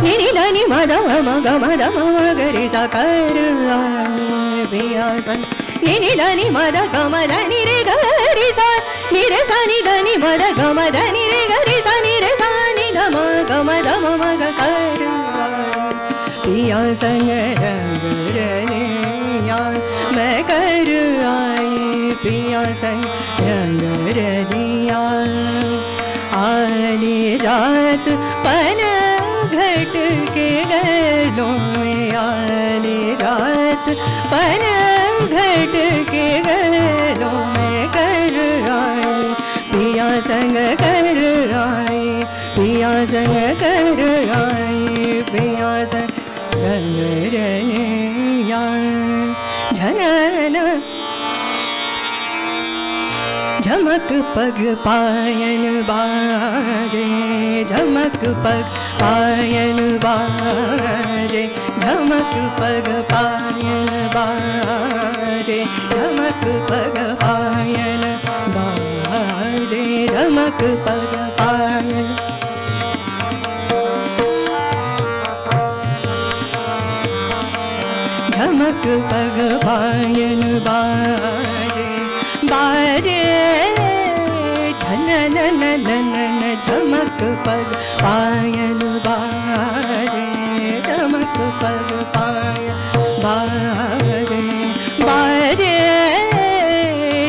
[SPEAKER 4] नि नि ध नि म ध म ग म ध म म ग रे सा कर आई पिया संग नि नि ध नि म ध ग म ध नि रे ग रे सा नि रे सा नि ध नि म ध ग म ध नि रे ग रे सा नि रे सा नि ध म ग म ध म म ग कर आई पिया संग रंग रलिया मैं कर आई पिया संग रंग रलिया आली जात पन घट के गए गलों में आले जात पन घट के गलों में कर आई पिया संग कर आई पिया संग कर आई पिया संग रनिया झनन झमक पग पायन बाजे झमक पग पायन बाजे झमक पग पायन बाजे झमक पग पायन बाजे झमक पग पायन झमक पग पायन बाजे बाजे झनननननन झमक पग पायन बाजे झमक पग पायन बाजे बाजे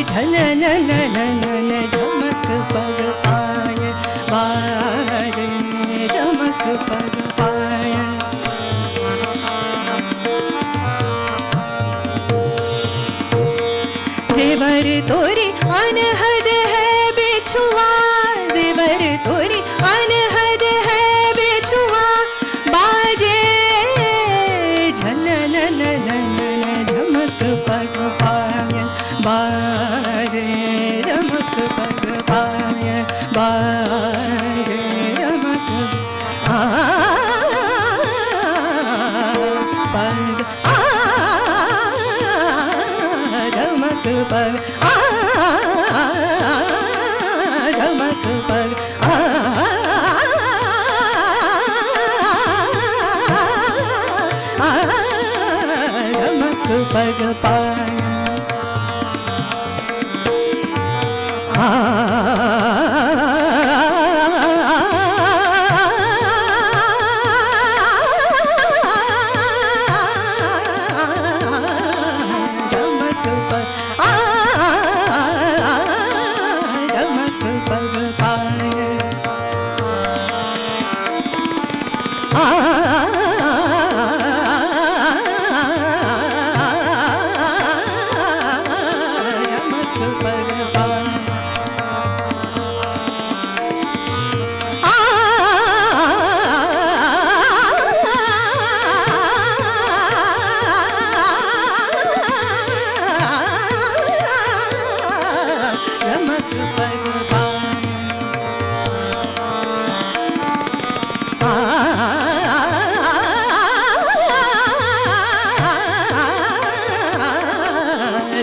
[SPEAKER 4] झनननननन झमक पग पायन बाजे झमक पग पायन जेवर तोरी अनहद है बिछुआ जेवर तोरी अनहद है बिछुआ बाजे झनननननन झमक पग पायन बाजे झमक पग पायन बाजे झमक पग झमक पग झमक पग झमक पग पाय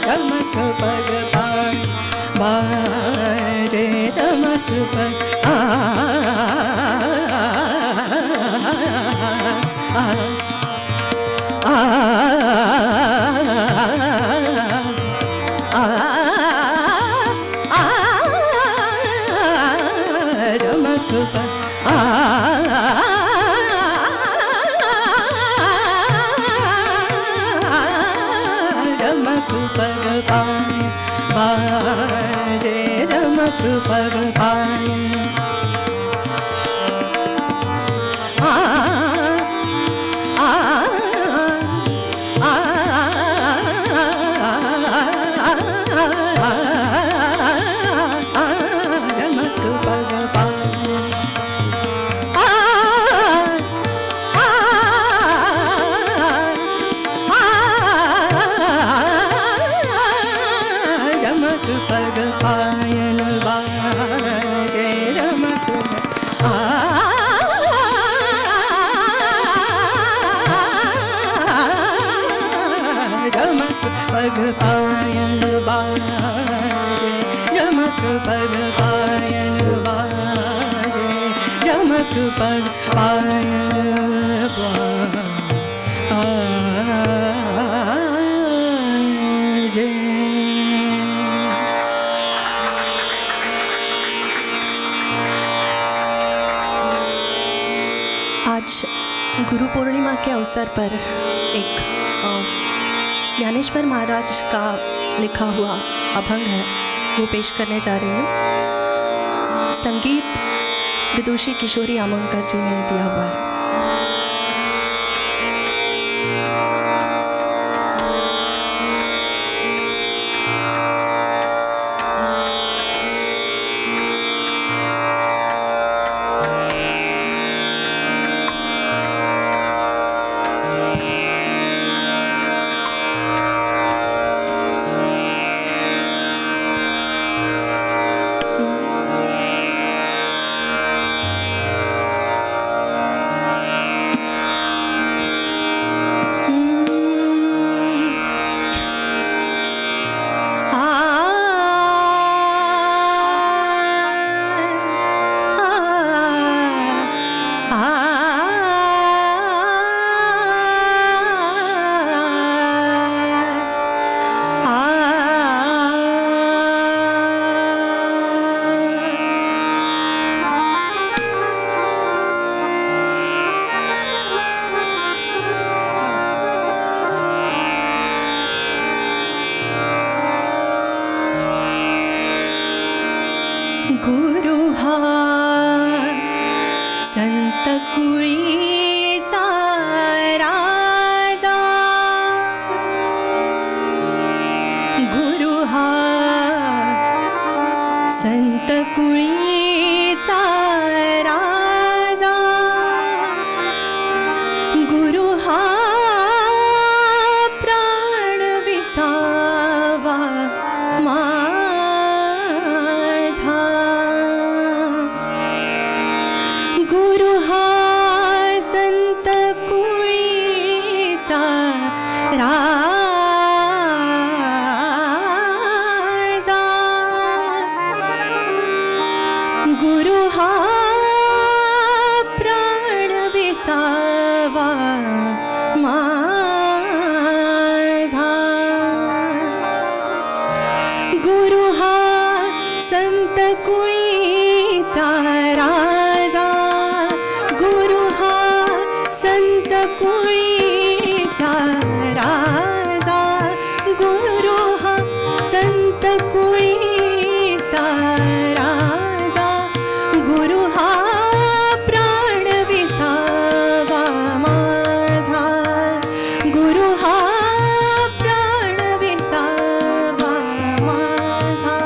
[SPEAKER 4] झमक पग पाय बाजे झमक पग झमक पग झमक पग पाय बाजे झमक पग पाय झमक पग पाय झमक पग पायन बाजे झमक झमक पग पायन बाजे झमक पग पायन बाजे झमक पग पायन बाजे। आज गुरु पूर्णिमा के अवसर पर एक ज्ञानेश्वर महाराज का लिखा हुआ अभंग है, वो पेश करने जा रही हूँ। संगीत विदुषी किशोरी आमोणकर जी ने दिया हुआ है। राजा गुरु हा प्राण विसावा माझा गुरु हा संत कुळीचा राजा गुरु हा संत कुळीचा राजा गुरु हा संत कुळीचा राजा गुरु हा प्राण विसावा माझा गुरु हा प्राण विसावा माझा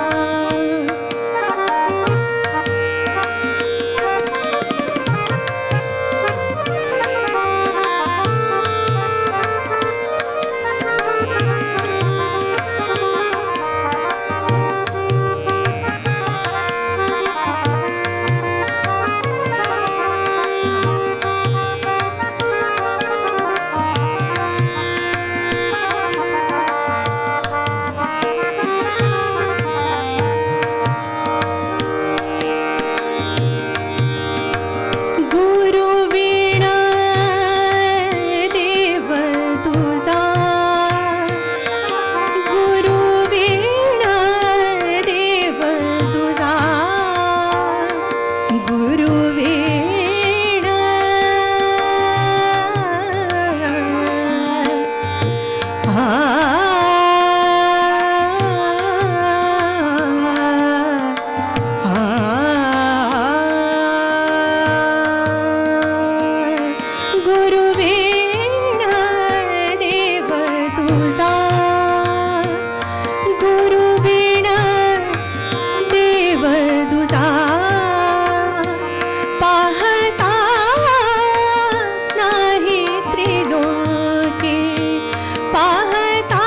[SPEAKER 4] गुरु वीणा देव तुझा गुरु वीणा देव तुझा गुरु वीणा गुरु वीणा देव तुझा गुरु वीणा देव तुझा पाहता नाही त्रिलोके पाहता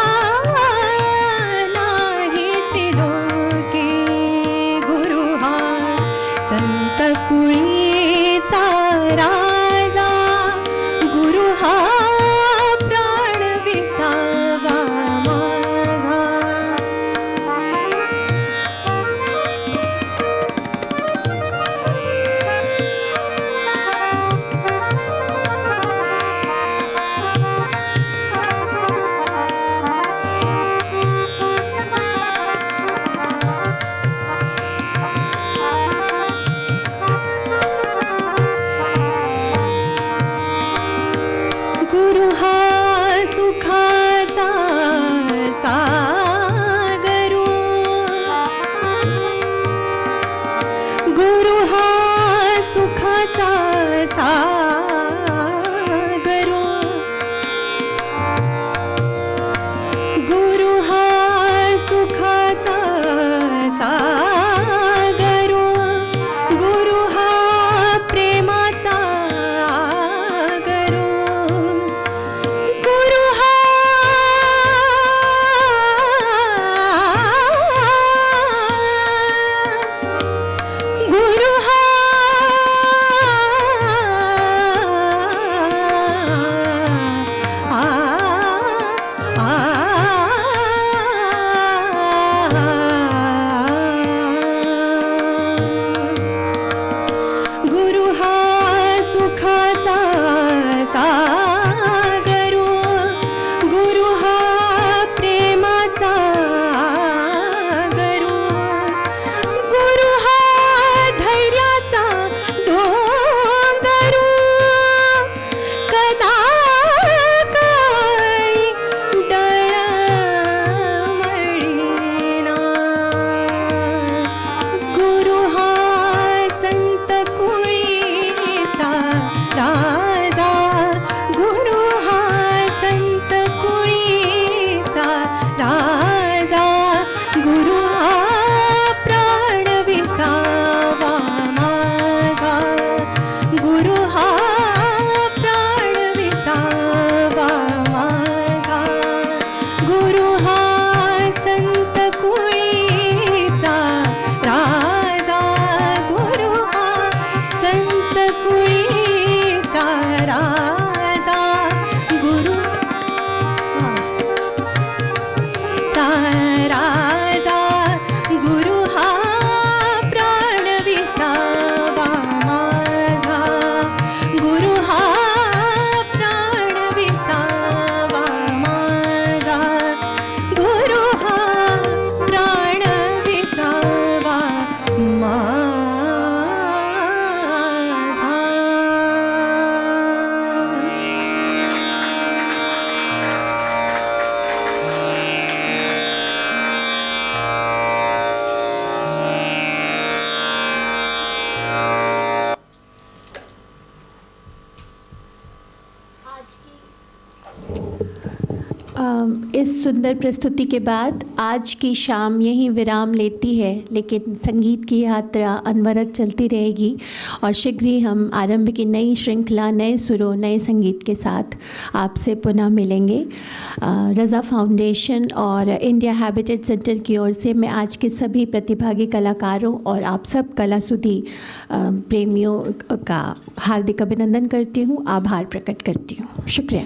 [SPEAKER 1] इस सुंदर प्रस्तुति के बाद आज की शाम यहीं विराम लेती है, लेकिन संगीत की यात्रा अनवरत चलती रहेगी और शीघ्र ही हम आरंभ की नई श्रृंखला, नए सुरों, नए संगीत के साथ आपसे पुनः मिलेंगे। रज़ा फाउंडेशन और इंडिया हैबिटेट सेंटर की ओर से मैं आज के सभी प्रतिभागी कलाकारों और आप सब कला सुधी प्रेमियों का हार्दिक अभिनंदन करती हूँ, आभार प्रकट करती हूँ। शुक्रिया।